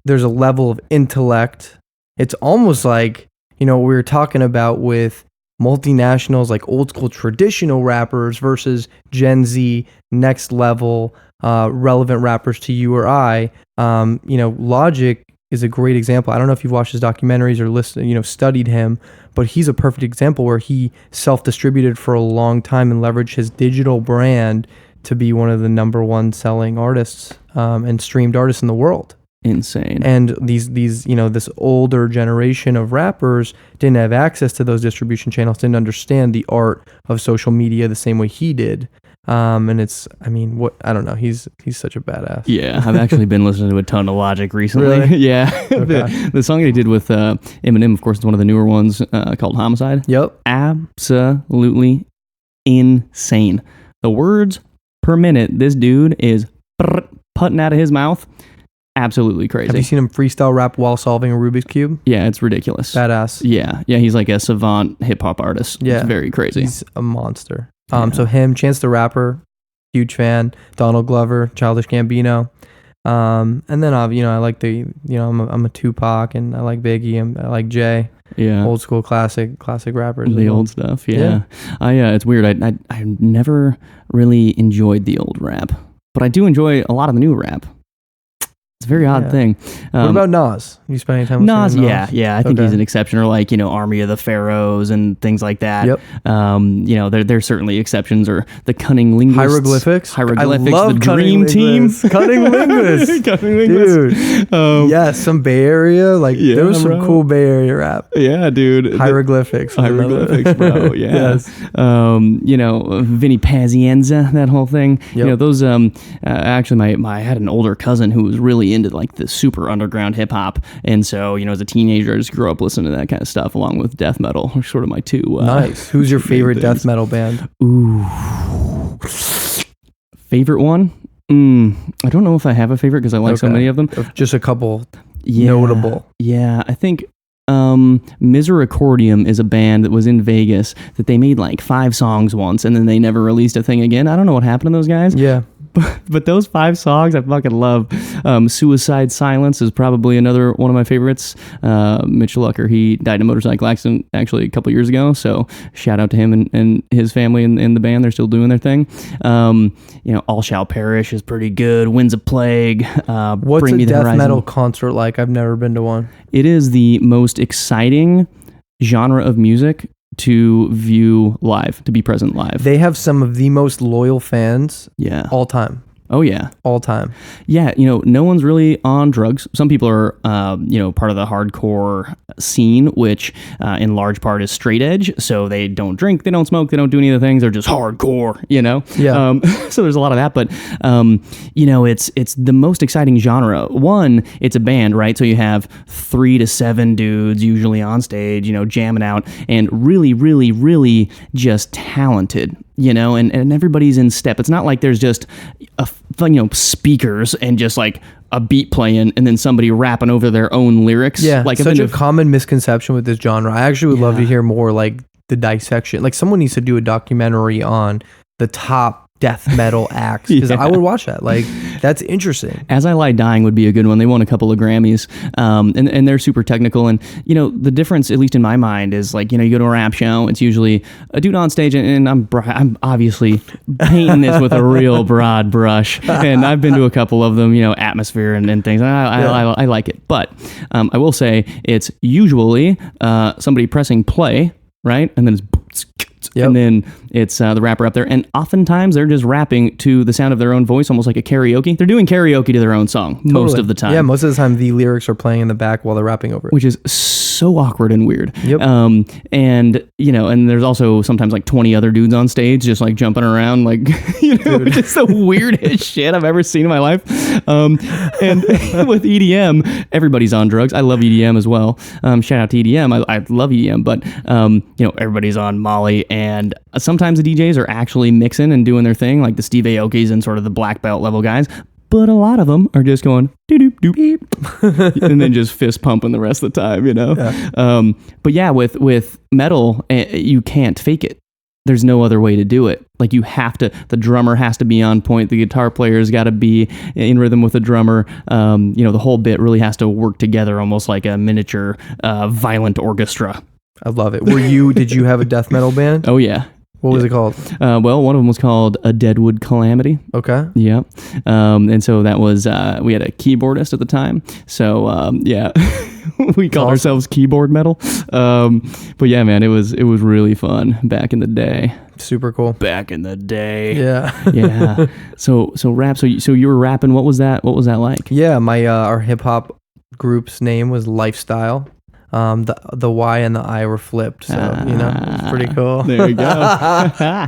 there's a level of intellect. It's almost like, you know, we were talking about with multinationals, like old school traditional rappers versus Gen Z, next level, relevant rappers to you or I. You know, Logic is a great example. I don't know if you've watched his documentaries or listened, you know, studied him, but he's a perfect example where he self-distributed for a long time and leveraged his digital brand to be one of the number one selling artists and streamed artists in the world. Insane. And these you know, this older generation of rappers didn't have access to those distribution channels, didn't understand the art of social media the same way he did. And it's, I mean, what, I don't know. He's such a badass. Yeah, I've actually been listening to a ton of Logic recently. Really? Yeah. Okay. The song that he did with Eminem, of course, is one of the newer ones called Homicide. Yep. Absolutely insane. The words per minute this dude is putting out of his mouth. Absolutely crazy. Have you seen him freestyle rap while solving a Rubik's Cube? Yeah, it's ridiculous. Badass. Yeah, he's like a savant hip hop artist. Yeah. It's very crazy. He's a monster. So him, Chance the Rapper, huge fan. Donald Glover, Childish Gambino. And then, you know, I like I'm a Tupac, and I like Biggie, I like Jay. Yeah. Old school classic rappers. The old stuff, yeah. It's weird. I never really enjoyed the old rap, but I do enjoy a lot of the new rap. It's a very odd thing. What about Nas? You spend any time with Nas? Nas? Yeah. I think he's an exception, or like, you know, Army of the Pharaohs and things like that. Yep. You know, there's certainly exceptions, or the Cunning Linguists. Hieroglyphics. I love the Dream Cunning Team. Cunning Linguists. Cunning Linguists. Dude. Some Bay Area. Like, there was some cool Bay Area rap. Yeah, dude. Hieroglyphics. Hieroglyphics, bro. Yeah. Yes. You know, Vinny Pazienza, that whole thing. Yep. You know, those, actually, I had an older cousin who was really into like the super underground hip hop. And so, you know, as a teenager, I just grew up listening to that kind of stuff along with death metal, sort of my two. Nice. Who's your favorite death metal band? Ooh. Favorite one? I don't know if I have a favorite because I like so many of them. Just a couple notable. Yeah, I think Misericordium is a band that was in Vegas that they made like 5 songs once and then they never released a thing again. I don't know what happened to those guys. Yeah. But those 5 songs I fucking love. Suicide Silence is probably another one of my favorites. Mitch Lucker, he died in a motorcycle accident actually a couple years ago, so shout out to him and his family and the band. They're still doing their thing. You know, All Shall Perish is pretty good. Winds of Plague. What's Bring a Me the death Horizon. metal concert like? I've never been to one. It is the most exciting genre of music to view live, to be present live. They have some of the most loyal fans all time. Oh, yeah. All time. Yeah, you know, no one's really on drugs. Some people are, you know, part of the hardcore scene, which in large part is straight edge. So they don't drink, they don't smoke, they don't do any of the things. They're just hardcore, you know? Yeah. So there's a lot of that. But, you know, it's the most exciting genre. One, it's a band, right? So you have 3 to 7 dudes usually on stage, you know, jamming out and really, really, really just talented. You know, and everybody's in step. It's not like there's just speakers and just like a beat playing and then somebody rapping over their own lyrics. Yeah, like such a common misconception with this genre. I actually would love to hear more like the dissection. Like someone needs to do a documentary on the top death metal acts, because I would watch that. Like, that's interesting. As I Lie Dying would be a good one. They won a couple of Grammys, and they're super technical. And you know, the difference, at least in my mind, is like, you know, you go to a rap show, it's usually a dude on stage, and I'm obviously painting this with a real broad brush, and I've been to a couple of them, you know, Atmosphere and things. And I like it, but I will say it's usually somebody pressing play, right, and then it's. Yep. And then it's the rapper up there. And oftentimes they're just rapping to the sound of their own voice, almost like a karaoke. They're doing karaoke to their own song most of the time. Yeah, most of the time the lyrics are playing in the back while they're rapping over it. Which is so awkward and weird. Yep. And, you know, and there's also sometimes like 20 other dudes on stage just like jumping around, like, you know, just the weirdest shit I've ever seen in my life. And with EDM, everybody's on drugs. I love EDM as well. Shout out to EDM. I love EDM, but, you know, everybedy's on Molly. And sometimes the DJs are actually mixing and doing their thing, like the Steve Aokis and sort of the black belt level guys. But a lot of them are just going doop doop doop, and then just fist pumping the rest of the time, you know. Yeah. But yeah, with metal, you can't fake it. There's no other way to do it. Like you have to. The drummer has to be on point. The guitar player's got to be in rhythm with the drummer. You know, the whole bit really has to work together, almost like a miniature violent orchestra. I love it. Did you have a death metal band? Oh yeah. What was it called? Well, one of them was called A Deadwood Calamity. Okay. Yeah. And so that was, we had a keyboardist at the time. So, yeah, we called ourselves keyboard metal. But yeah, man, it was really fun back in the day. Super cool. Back in the day. Yeah. Yeah. So rap. So you were rapping. What was that like? Yeah. My, our hip hop group's name was Lifestyle. The Y and the I were flipped, so it's pretty cool. There you go.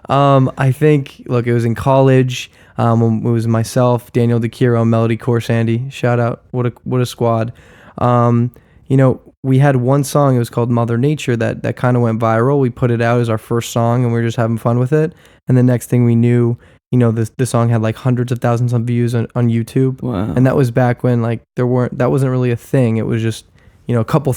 I think, look, it was in college. It was myself, Daniel DeCiro, Melody Corsandy. Shout out, what a squad. We had one song. It was called Mother Nature that kind of went viral. We put it out as our first song, and we were just having fun with it. And the next thing we knew, the song had like hundreds of thousands of views on YouTube. Wow. And that was back when like that wasn't really a thing. It was just a couple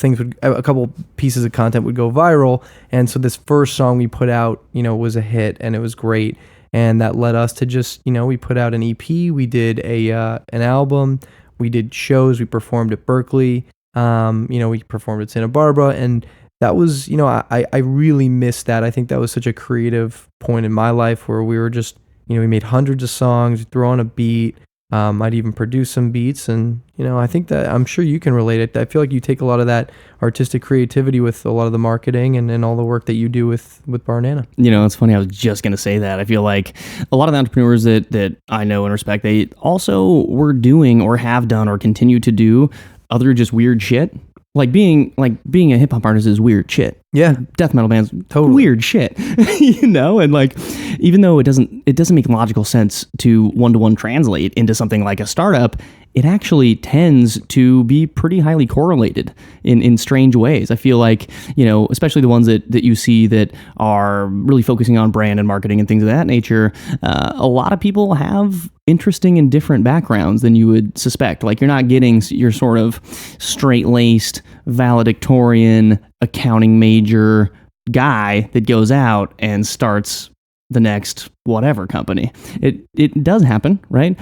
pieces of content would go viral. And so this first song we put out, was a hit, and it was great. And that led us to just, we put out an EP, we did an album, we did shows, we performed at Berkeley, we performed at Santa Barbara. And that was, I really missed that. I think that was such a creative point in my life where we were just, we made hundreds of songs, threw on a beat. I'd even produce some beats, and I think that I'm sure you can relate it. I feel like you take a lot of that artistic creativity with a lot of the marketing and all the work that you do with Barnana. It's funny. I was just gonna say that. I feel like a lot of the entrepreneurs that I know and respect, they also were doing or have done or continue to do other just weird shit. Like being a hip hop artist is weird shit. Yeah. Death metal bands, totally weird shit. And like, even though it doesn't make logical sense to one-to-one translate into something like a startup, it actually tends to be pretty highly correlated in strange ways. I feel like, especially the ones that you see that are really focusing on brand and marketing and things of that nature, a lot of people have interesting and different backgrounds than you would suspect. Like, you're not getting your sort of straight-laced valedictorian accounting major guy that goes out and starts the next whatever company. It does happen, right?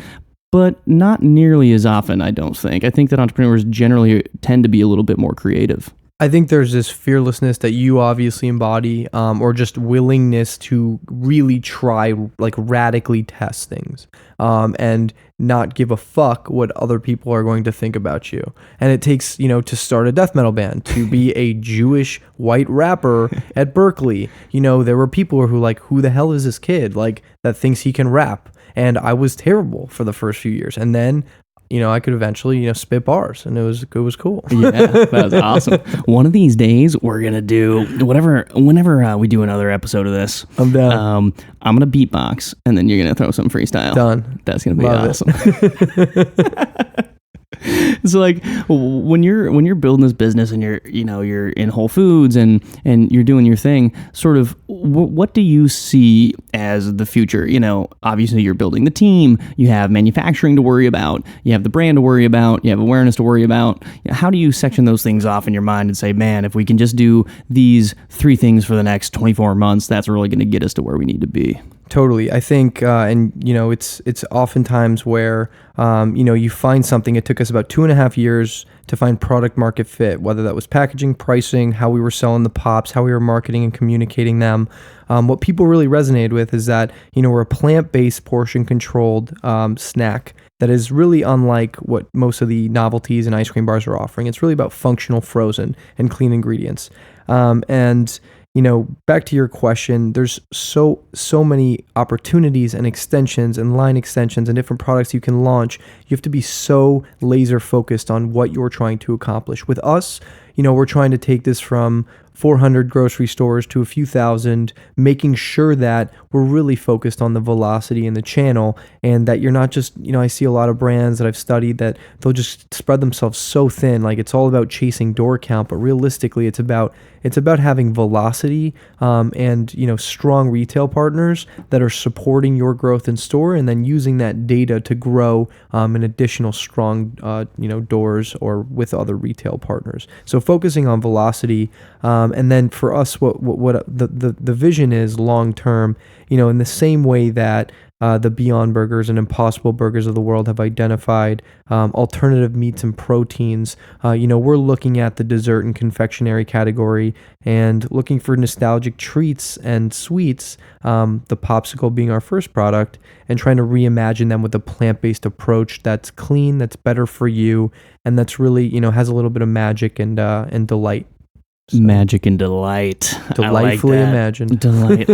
But not nearly as often, I don't think. I think that entrepreneurs generally tend to be a little bit more creative. I think there's this fearlessness that you obviously embody, or just willingness to really try, like radically test things, and not give a fuck what other people are going to think about you. And it takes, to start a death metal band, to be a Jewish white rapper at Berkeley. There were people who were like, who the hell is this kid? Like, that thinks he can rap. And I was terrible for the first few years. And then, I could eventually, spit bars, and it was cool. Yeah, that was awesome. One of these days, we're going to do whenever we do another episode of this. I'm down. I'm going to beatbox, and then you're going to throw some freestyle. Done. That's going to be Love awesome. So like when you're building this business and you're in Whole Foods and you're doing your thing, sort of what do you see as the future? Obviously you're building the team, you have manufacturing to worry about, you have the brand to worry about, you have awareness to worry about. How do you section those things off in your mind and say, man, if we can just do these 3 things for the next 24 months, that's really going to get us to where we need to be? Totally. I think, it's oftentimes where, you find something. It took us about 2.5 years to find product market fit, whether that was packaging, pricing, how we were selling the pops, how we were marketing and communicating them. What people really resonated with is that, we're a plant-based, portion-controlled snack that is really unlike what most of the novelties and ice cream bars are offering. It's really about functional, frozen, and clean ingredients. Back to your question, there's so many opportunities and extensions and line extensions and different products you can launch. You have to be so laser focused on what you're trying to accomplish. With us, we're trying to take this from 400 grocery stores to a few thousand, making sure that we're really focused on the velocity in the channel, and that you're not just, I see a lot of brands that I've studied that they'll just spread themselves so thin, like it's all about chasing door count, but realistically it's about having velocity, and strong retail partners that are supporting your growth in store, and then using that data to grow an additional strong doors or with other retail partners. So focusing on velocity, and then for us, what the vision is long term, in the same way that the Beyond Burgers and Impossible Burgers of the world have identified alternative meats and proteins. We're looking at the dessert and confectionery category and looking for nostalgic treats and sweets, the popsicle being our first product, and trying to reimagine them with a plant-based approach that's clean, that's better for you, and that's really, has a little bit of magic and delight. So, magic and delight. Delightfully imagined. Delight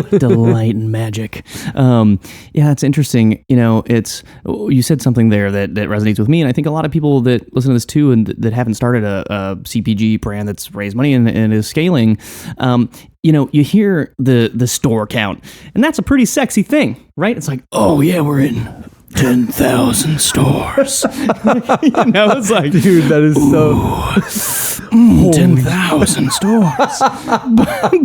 and magic. It's interesting. You said something there that resonates with me, and I think a lot of people that listen to this too, and that haven't started a CPG brand that's raised money and is scaling. You hear the store count, and that's a pretty sexy thing, right? It's like, oh yeah, we're in 10,000 stores. It's like, dude, that is so 10,000 stores.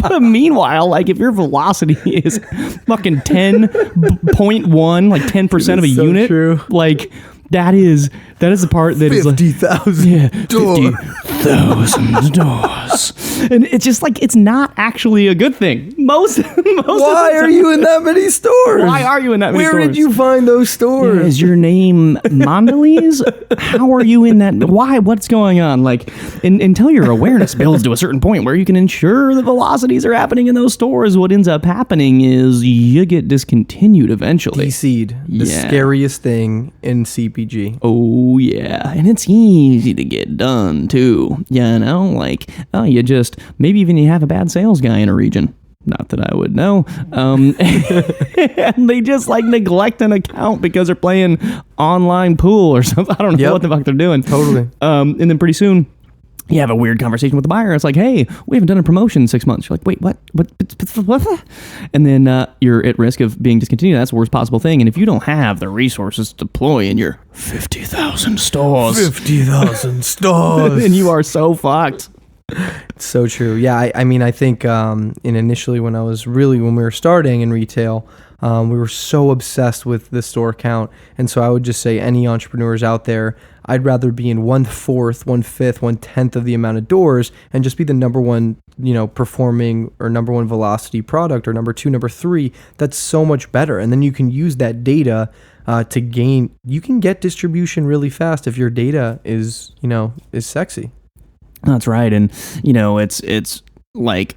but meanwhile, like if your velocity is fucking 10.1, like 10% of a unit, true. like that is the part that 50,000 is like 50,000 doors. And it's just like, it's not actually a good thing. Most Why are you in that many stores? Why are you in that many stores? Where did you find those stores? Yeah, is your name Mondelez? How are you in that? Why? What's going on? Like, until your awareness builds to a certain point where you can ensure the velocities are happening in those stores, what ends up happening is you get discontinued eventually. De-seed, the scariest thing in CPG. Oh, yeah. And it's easy to get done, too. Like, maybe even you have a bad sales guy in a region. Not that I would know. And they just like neglect an account because they're playing online pool or something. I don't know what the fuck they're doing. Totally. And then pretty soon, you have a weird conversation with the buyer. It's like, hey, we haven't done a promotion in 6 months. You're like, wait, what? And then you're at risk of being discontinued. That's the worst possible thing. And if you don't have the resources to deploy in your 50,000 stores, then you are so fucked. So true. Yeah, I think initially when we were starting in retail, we were so obsessed with the store count. And so I would just say any entrepreneurs out there, I'd rather be in 1/4, 1/5, 1/10 of the amount of doors and just be the number one, performing or number one velocity product or number 2, number 3. That's so much better. And then you can use that data you can get distribution really fast if your data is sexy. That's right. And, it's like,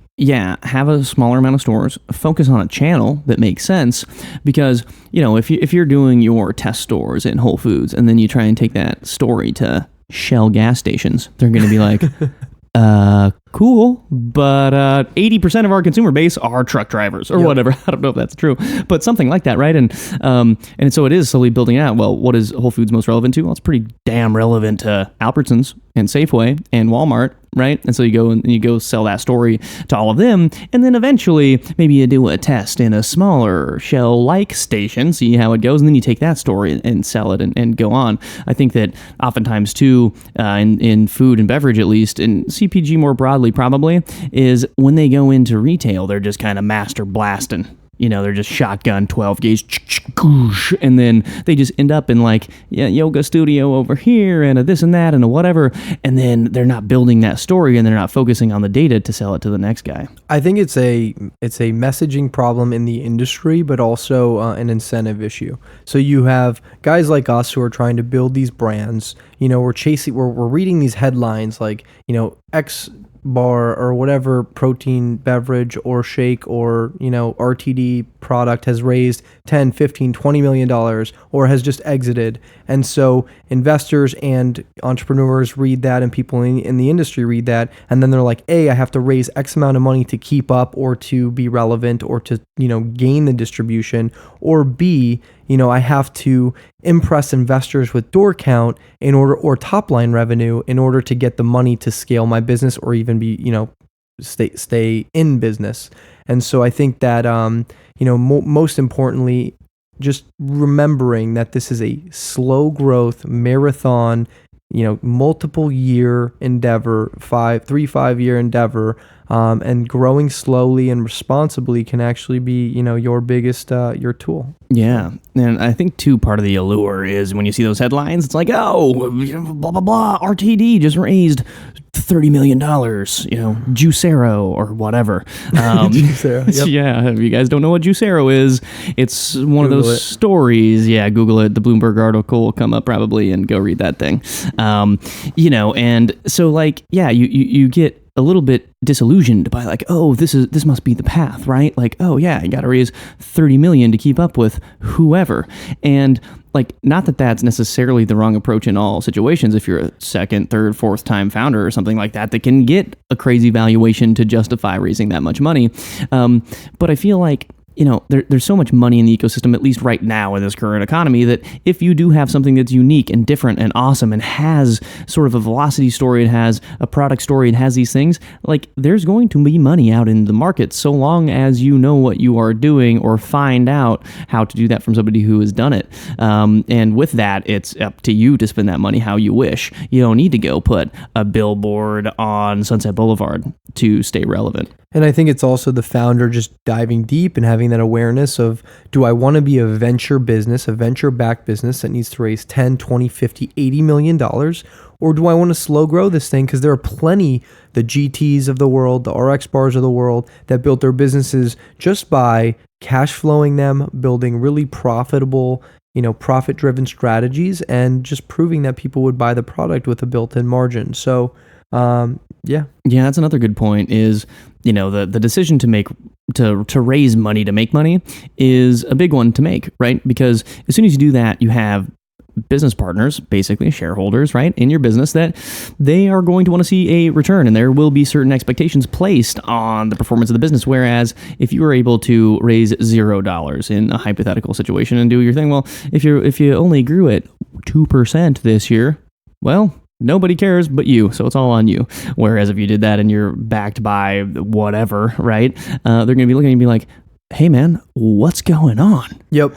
have a smaller amount of stores, focus on a channel that makes sense because, if you're doing your test stores in Whole Foods and then you try and take that story to Shell gas stations, they're going to be like, cool, but 80% of our consumer base are truck drivers or whatever. I don't know if that's true, but something like that, right? And so it is slowly building out. Well, what is Whole Foods most relevant to? Well, it's pretty damn relevant to Albertsons and Safeway and Walmart, right? And so you go sell that story to all of them, and then eventually maybe you do a test in a smaller Shell-like station, see how it goes, and then you take that story and sell it and go on. I think that oftentimes too, in food and beverage at least, and CPG more broadly probably, is when they go into retail, they're just kind of master blasting. They're just shotgun 12 gauge, and then they just end up in like yoga studio over here and a this and that and a whatever, and then they're not building that story and they're not focusing on the data to sell it to the next guy. I think it's a messaging problem in the industry, but also an incentive issue. So you have guys like us who are trying to build these brands. We're reading these headlines like X bar or whatever protein beverage or shake or RTD product has raised 10, 15, 20 million dollars or has just exited. And so investors and entrepreneurs read that and people in the industry read that, and then they're like, A, I have to raise X amount of money to keep up or to be relevant or to gain the distribution, or B, I have to impress investors with door count or top line revenue in order to get the money to scale my business or even be, stay in business. And so I think that, most importantly, just remembering that this is a slow growth marathon, multiple year endeavor, 5 year endeavor. and growing slowly and responsibly can actually be, your biggest, your tool. Yeah. And I think, too, part of the allure is when you see those headlines, it's like, oh, blah, blah, blah, RTD just raised $30 million, Juicero or whatever. Juicero, yep. Yeah, if you guys don't know what Juicero is, it's one of those stories. Yeah, Google it. The Bloomberg article will come up probably, and go read that thing. And so, like, yeah, you get a little bit disillusioned by like, oh, this must be the path, right? Like, oh yeah, you got to raise 30 million to keep up with whoever. And like, not that that's necessarily the wrong approach in all situations. If you're a second, third, fourth time founder or something like that can get a crazy valuation to justify raising that much money. But I feel like, there's so much money in the ecosystem, at least right now in this current economy, that if you do have something that's unique and different and awesome and has sort of a velocity story, it has a product story, it has these things, like, there's going to be money out in the market so long as you know what you are doing or find out how to do that from somebody who has done it. And with that, it's up to you to spend that money how you wish. You don't need to go put a billboard on Sunset Boulevard to stay relevant. And I think it's also the founder just diving deep and having that awareness of, do I want to be a venture business, a venture-backed business that needs to raise 10, 20, 50, $80 million? Or do I want to slow grow this thing? Because there are plenty, the GTs of the world, the RX bars of the world, that built their businesses just by cash flowing them, building really profitable, profit-driven strategies, and just proving that people would buy the product with a built-in margin. So, yeah, that's another good point. Is the decision to make to raise money to make money is a big one to make, right? Because as soon as you do that, you have business partners, basically shareholders, right, in your business, that they are going to want to see a return, and there will be certain expectations placed on the performance of the business. Whereas if you were able to raise $0 in a hypothetical situation and do your thing, well, if you only grew at 2% this year, well, nobody cares but you, so it's all on you. Whereas if you did that and you're backed by whatever, right, they're going to be looking at you and be like, hey man, what's going on? Yep.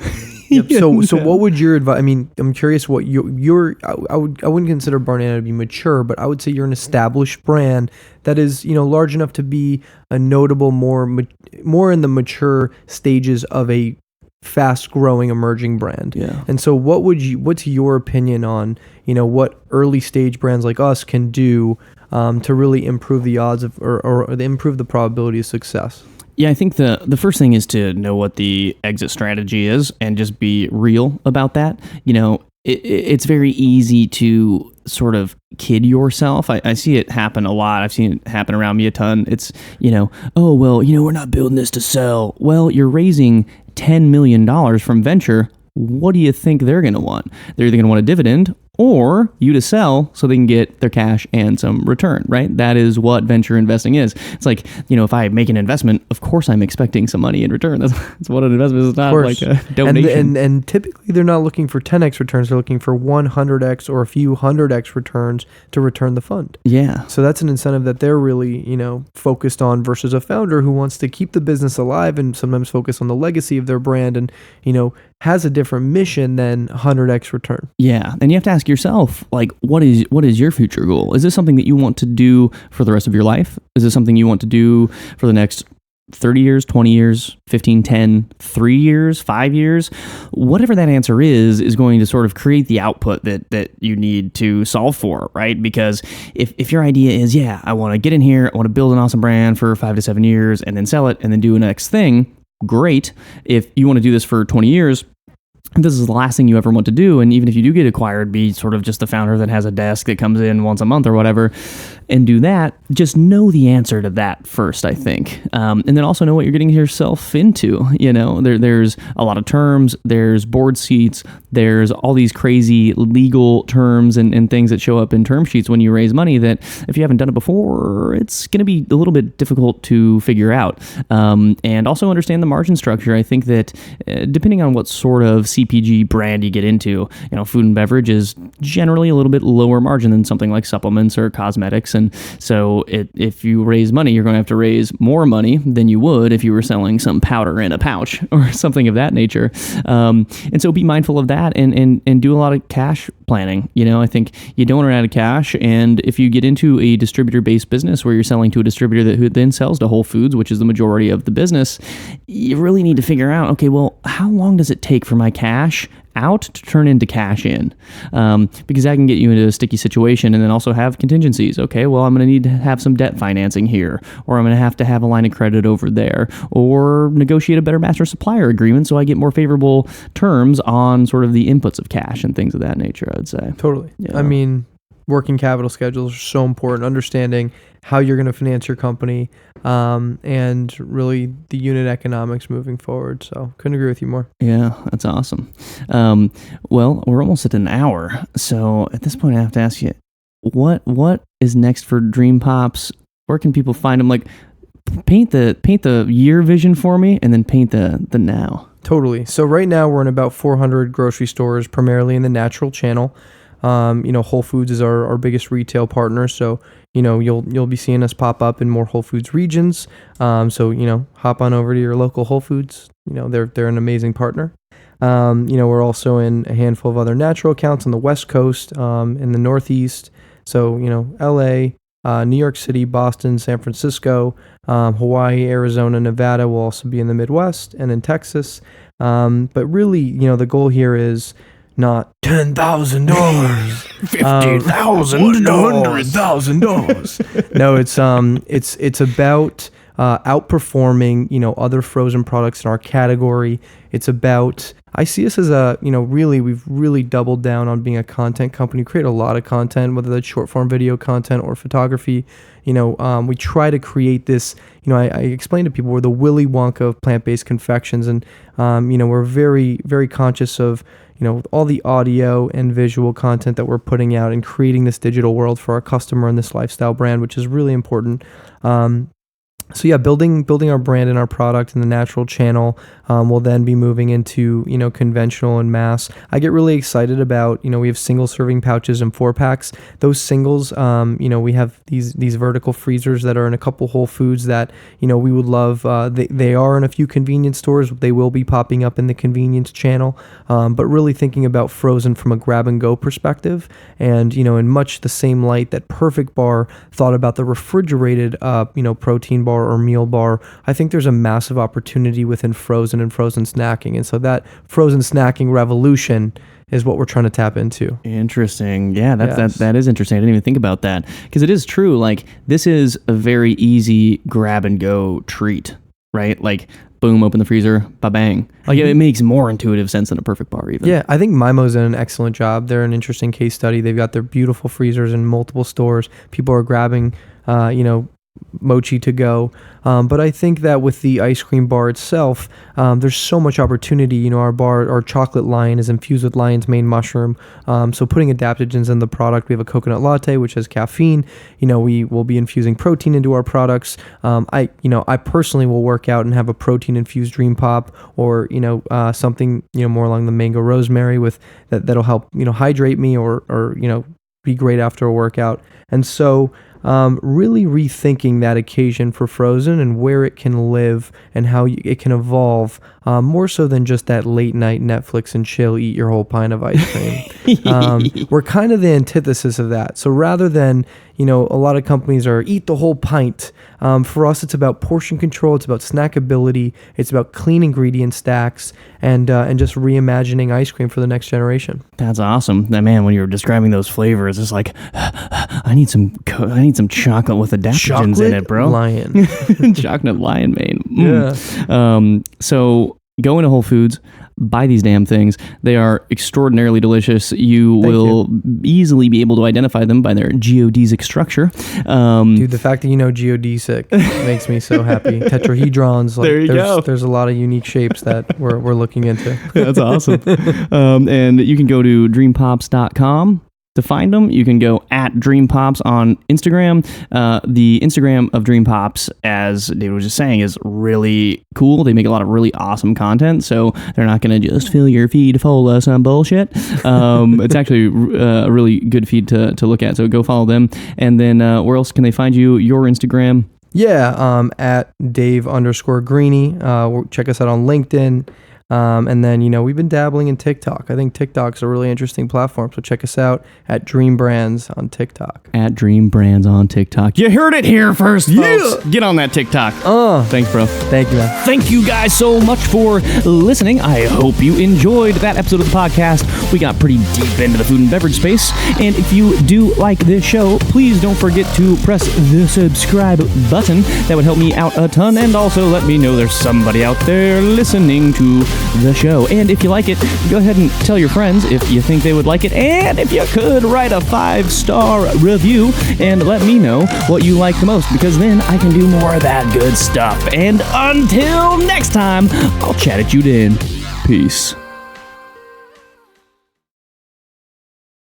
So what would your advice? I mean, I'm curious what I wouldn't consider Barnana to be mature, but I would say you're an established brand that is, large enough to be a notable, more in the mature stages of a fast-growing emerging brand. Yeah. And so what's your opinion on, what early stage brands like us can do to really improve the odds of or improve the probability of success? Yeah, I think the first thing is to know what the exit strategy is and just be real about that. It's very easy to sort of kid yourself. I see it happen a lot. I've seen it happen around me a ton. It's, oh, well, we're not building this to sell. Well, you're raising $10 million from venture. What do you think they're going to want? They're either going to want a dividend or you to sell so they can get their cash and some return, right? That is what venture investing is. It's like, if I make an investment, of course I'm expecting some money in return. That's what an investment is. It's not like a donation. And typically they're not looking for 10x returns. They're looking for 100x or a few 100x returns to return the fund. Yeah. So that's an incentive that they're really, focused on, versus a founder who wants to keep the business alive and sometimes focus on the legacy of their brand and, has a different mission than 100x return. Yeah. And you have to ask yourself, like, what is your future goal? Is this something that you want to do for the rest of your life? Is this something you want to do for the next 30 years, 20 years, 15, 10, 3 years, 5 years? Whatever that answer is going to sort of create the output that you need to solve for, right? Because if your idea is, I want to get in here, I want to build an awesome brand for 5 to 7 years and then sell it and then do a next thing, great. If you want to do this for 20 years, this is the last thing you ever want to do. And even if you do get acquired, be sort of just the founder that has a desk that comes in once a month or whatever and do that. Just know the answer to that first, I think. And then also know what you're getting yourself into. There's a lot of terms, there's board seats, there's all these crazy legal terms and things that show up in term sheets when you raise money that if you haven't done it before, it's going to be a little bit difficult to figure out. And also understand the margin structure. I think that depending on what sort of seed CPG brand you get into. Food and beverage is generally a little bit lower margin than something like supplements or cosmetics. And so if you raise money, you're going to have to raise more money than you would if you were selling some powder in a pouch or something of that nature. And so be mindful of that and do a lot of cash planning. I think you don't run out of cash. And if you get into a distributor-based business where you're selling to a distributor who then sells to Whole Foods, which is the majority of the business, you really need to figure out, okay, well, how long does it take for my cash out to turn into cash in? Because that can get you into a sticky situation, and then also have contingencies. Okay, well, I'm going to need to have some debt financing here, or I'm going to have a line of credit over there, or negotiate a better master supplier agreement so I get more favorable terms on sort of the inputs of cash and things of that nature, I'd say. Totally. Yeah. I mean, working capital schedules are so important. Understanding how you're going to finance your company, and really the unit economics moving forward. So couldn't agree with you more. Yeah, that's awesome. Well, we're almost at an hour. So at this point, I have to ask you, what is next for Dream Pops? Where can people find them? Like, paint the year vision for me, and then paint the now. Totally. So right now we're in about 400 grocery stores, primarily in the natural channel. Whole Foods is our biggest retail partner, so you'll be seeing us pop up in more Whole Foods regions. So hop on over to your local Whole Foods. They're an amazing partner. We're also in a handful of other natural accounts on the West Coast, in the Northeast. So LA, New York City, Boston, San Francisco, Hawaii, Arizona, Nevada will also be in the Midwest, and in Texas. But really, the goal here is not $10,000, $50,000, $100,000. No, it's about outperforming other frozen products in our category. It's about, I see us as we've really doubled down on being a content company. We create a lot of content, whether that's short form video content or photography. We try to create this. I explain to people we're the Willy Wonka of plant-based confections, and we're very, very conscious of all the audio and visual content that we're putting out and creating this digital world for our customer and this lifestyle brand, which is really important. So yeah, building our brand and our product in the natural channel. We'll then be moving into conventional and mass. I get really excited about we have single serving pouches and 4-packs. Those singles, we have these vertical freezers that are in a couple Whole Foods that we would love. They are in a few convenience stores. They will be popping up in the convenience channel. But really thinking about frozen from a grab and go perspective, and in much the same light that Perfect Bar thought about the refrigerated protein bar or meal bar. I think there's a massive opportunity within frozen and frozen snacking. And so that frozen snacking revolution is what we're trying to tap into. Interesting. Yeah, that is interesting. I didn't even think about that, because it is true. Like, this is a very easy grab and go treat, right? Like, boom, open the freezer, ba-bang. Like, it makes more intuitive sense than a Perfect Bar even. Yeah, I think Mimo's done an excellent job. They're an interesting case study. They've got their beautiful freezers in multiple stores. People are grabbing, mochi to go. But I think that with the ice cream bar itself, there's so much opportunity. Our chocolate line is infused with lion's mane mushroom. So putting adaptogens in the product, we have a coconut latte, which has caffeine. We will be infusing protein into our products. I personally will work out and have a protein infused Dream Pop, or, something, more along the mango rosemary with that'll help, hydrate me or be great after a workout. And so, really rethinking that occasion for frozen and where it can live and how it can evolve, more so than just that late night Netflix and chill, eat your whole pint of ice cream. We're kind of the antithesis of that. So rather than, a lot of companies are eat the whole pint. For us, it's about portion control. It's about snackability. It's about clean ingredient stacks and just reimagining ice cream for the next generation. That's awesome. Man, when you were describing those flavors, it's like, I need some chocolate with adaptogens in it, bro. Lion. Chocolate lion mane. Yeah. So go into Whole Foods, buy these damn things. They are extraordinarily delicious. You will easily be able to identify them by their geodesic structure. Dude, the fact that geodesic makes me so happy. Tetrahedrons. There you go. There's a lot of unique shapes that we're looking into. That's awesome. And you can go to dreampops.com. To find them, you can go at Dream Pops on Instagram. The Instagram of Dream Pops, as David was just saying, is really cool. They make a lot of really awesome content, so they're not going to just fill your feed full of some bullshit. It's actually a really good feed to look at, so go follow them. And then where else can they find you? Your Instagram? Yeah, at Dave_Greeny. Check us out on LinkedIn. And then, we've been dabbling in TikTok. I think TikTok's a really interesting platform. So check us out at Dream Brands on TikTok. At Dream Brands on TikTok. You heard it here first, folks. Get on that TikTok. Thanks, bro. Thank you, man. Thank you guys so much for listening. I hope you enjoyed that episode of the podcast. We got pretty deep into the food and beverage space. And if you do like this show, please don't forget to press the subscribe button. That would help me out a ton. And also let me know there's somebody out there listening to the show. And if you like it, go ahead and tell your friends if you think they would like it. And if you could, write a 5-star review and let me know what you like the most, because then I can do more of that good stuff. And until next time, I'll chat at you then. Peace.